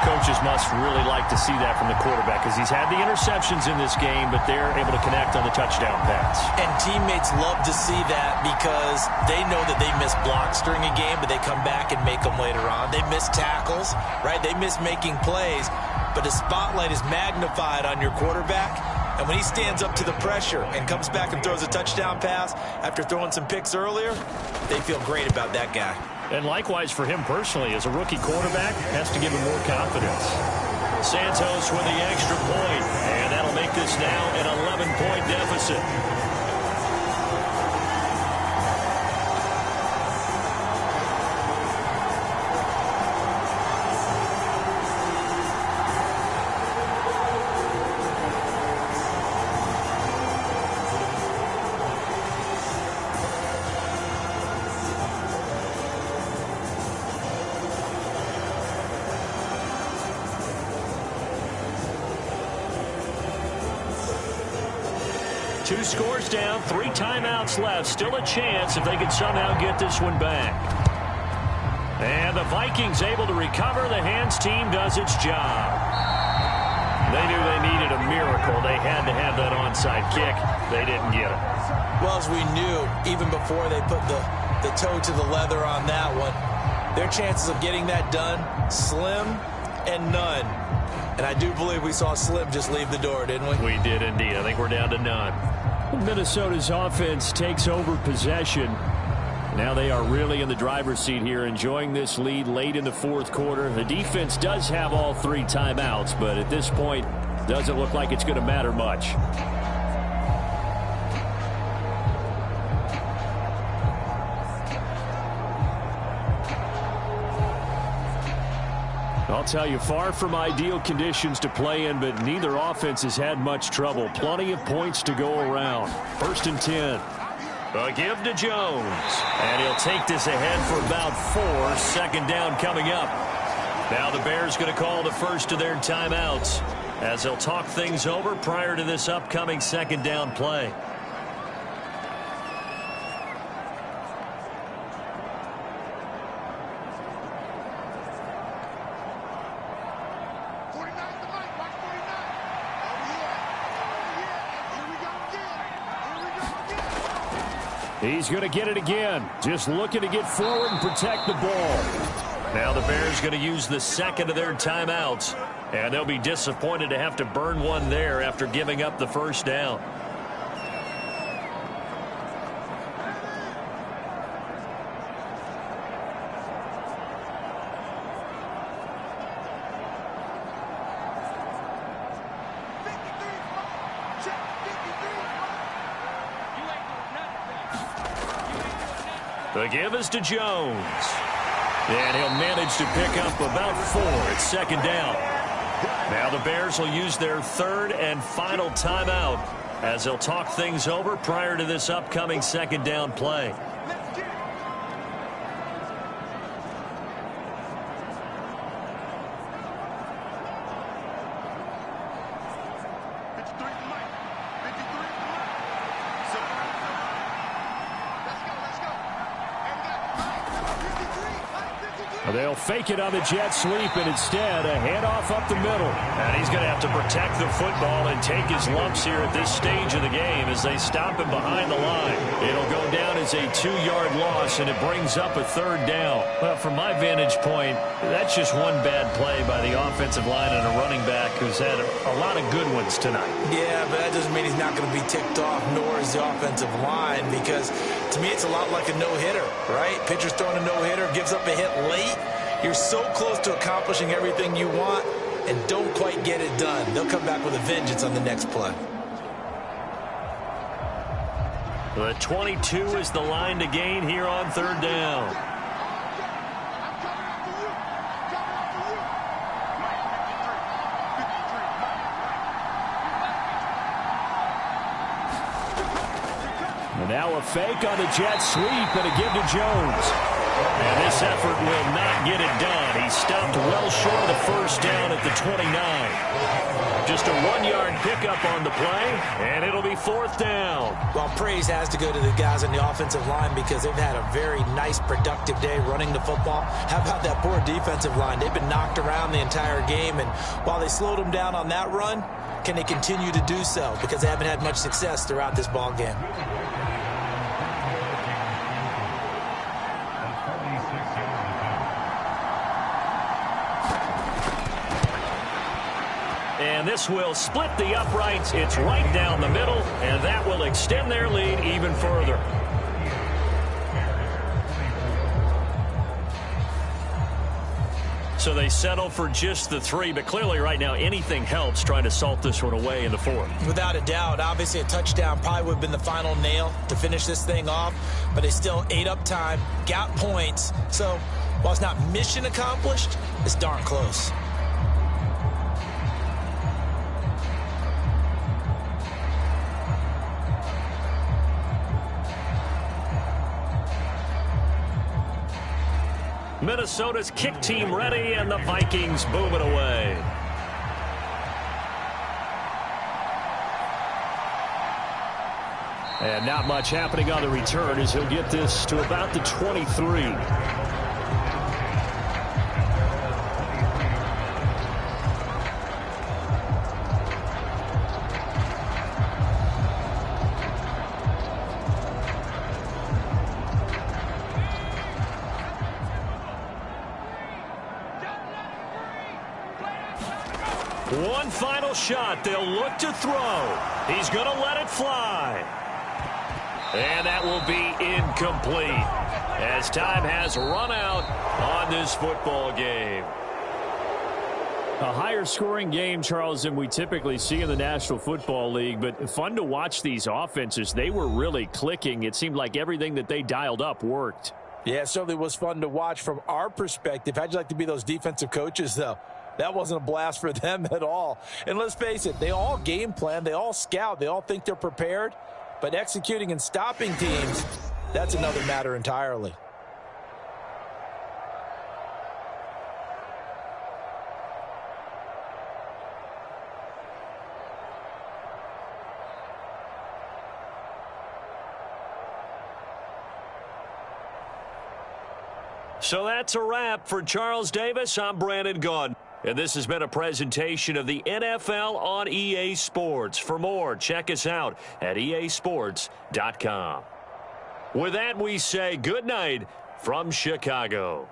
Coaches must really like to see that from the quarterback because he's had the interceptions in this game, but they're able to connect on the touchdown pass. And teammates love to see that because they know that they miss blocks during a game, but they come back and make them later on. They miss tackles, right? They miss making plays, but the spotlight is magnified on your quarterback. And when he stands up to the pressure and comes back and throws a touchdown pass after throwing some picks earlier, they feel great about that guy. And likewise for him personally, as a rookie quarterback, has to give him more confidence. Santos with the extra point, and that'll make this now an 11-point deficit. Two scores down, 3 timeouts left. Still a chance if they could somehow get this one back. And the Vikings able to recover. The hands team does its job. They knew they needed a miracle. They had to have that onside kick. They didn't get it. Well, as we knew, even before they put the toe to the leather on that one, their chances of getting that done, slim and none. And I do believe we saw Slim just leave the door, didn't we? We did indeed. I think we're down to none. Minnesota's offense takes over possession. Now they are really in the driver's seat here, enjoying this lead late in the fourth quarter. The defense does have all 3 timeouts, but at this point, doesn't look like it's going to matter much. I'll tell you, far from ideal conditions to play in, but neither offense has had much trouble. Plenty of points to go around. First and 10. A give to Jones. And he'll take this ahead for about 4. Second down coming up. Now the Bears going to call the first of their timeouts as they'll talk things over prior to this upcoming second down play. He's going to get it again. Just looking to get forward and protect the ball. Now the Bears going to use the second of their timeouts. And they'll be disappointed to have to burn one there after giving up the first down. The give is to Jones. And he'll manage to pick up about 4 at second down. Now the Bears will use their third and final timeout as they'll talk things over prior to this upcoming second down play. They'll fake it on the jet sweep, and instead a handoff up the middle. And he's going to have to protect the football and take his lumps here at this stage of the game as they stop him behind the line. It'll go down as a 2-yard loss, and it brings up a 3rd down. Well, from my vantage point, that's just one bad play by the offensive line and a running back who's had a lot of good ones tonight. Yeah, but that doesn't mean he's not going to be ticked off, nor is the offensive line, because to me it's a lot like a no-hitter, right? Pitcher's throwing a no-hitter, gives up a hit late. You're so close to accomplishing everything you want and don't quite get it done. They'll come back with a vengeance on the next play. The 22 is the line to gain here on 3rd down. And now a fake on the jet sweep and a give to Jones. And this effort will not get it done. He stopped well short of the 1st down at the 29. Just a 1-yard pickup on the play, and it'll be 4th down. Well, praise has to go to the guys on the offensive line because they've had a very nice, productive day running the football. How about that poor defensive line? They've been knocked around the entire game, and while they slowed them down on that run, can they continue to do so? Because they haven't had much success throughout this ball game. And this will split the uprights. It's right down the middle, and that will extend their lead even further. So they settle for just the 3, but clearly right now anything helps trying to salt this one away in the 4th. Without a doubt, obviously a touchdown probably would have been the final nail to finish this thing off, but they still ate up time, got points. So while it's not mission accomplished, it's darn close. Minnesota's kick team ready, and the Vikings boom it away. And not much happening on the return as he'll get this to about the 23. One final shot. They'll look to throw. He's going to let it fly. And that will be incomplete as time has run out on this football game. A higher scoring game, Charles, than we typically see in the National Football League, but fun to watch these offenses. They were really clicking. It seemed like everything that they dialed up worked. Yeah, it certainly was fun to watch from our perspective. How'd you like to be those defensive coaches, though? That wasn't a blast for them at all. And let's face it, they all game plan, they all scout, they all think they're prepared. But executing and stopping teams, that's another matter entirely. So that's a wrap for Charles Davis. I'm Brandon Gaudin. And this has been a presentation of the NFL on EA Sports. For more, check us out at easports.com. With that, we say good night from Chicago.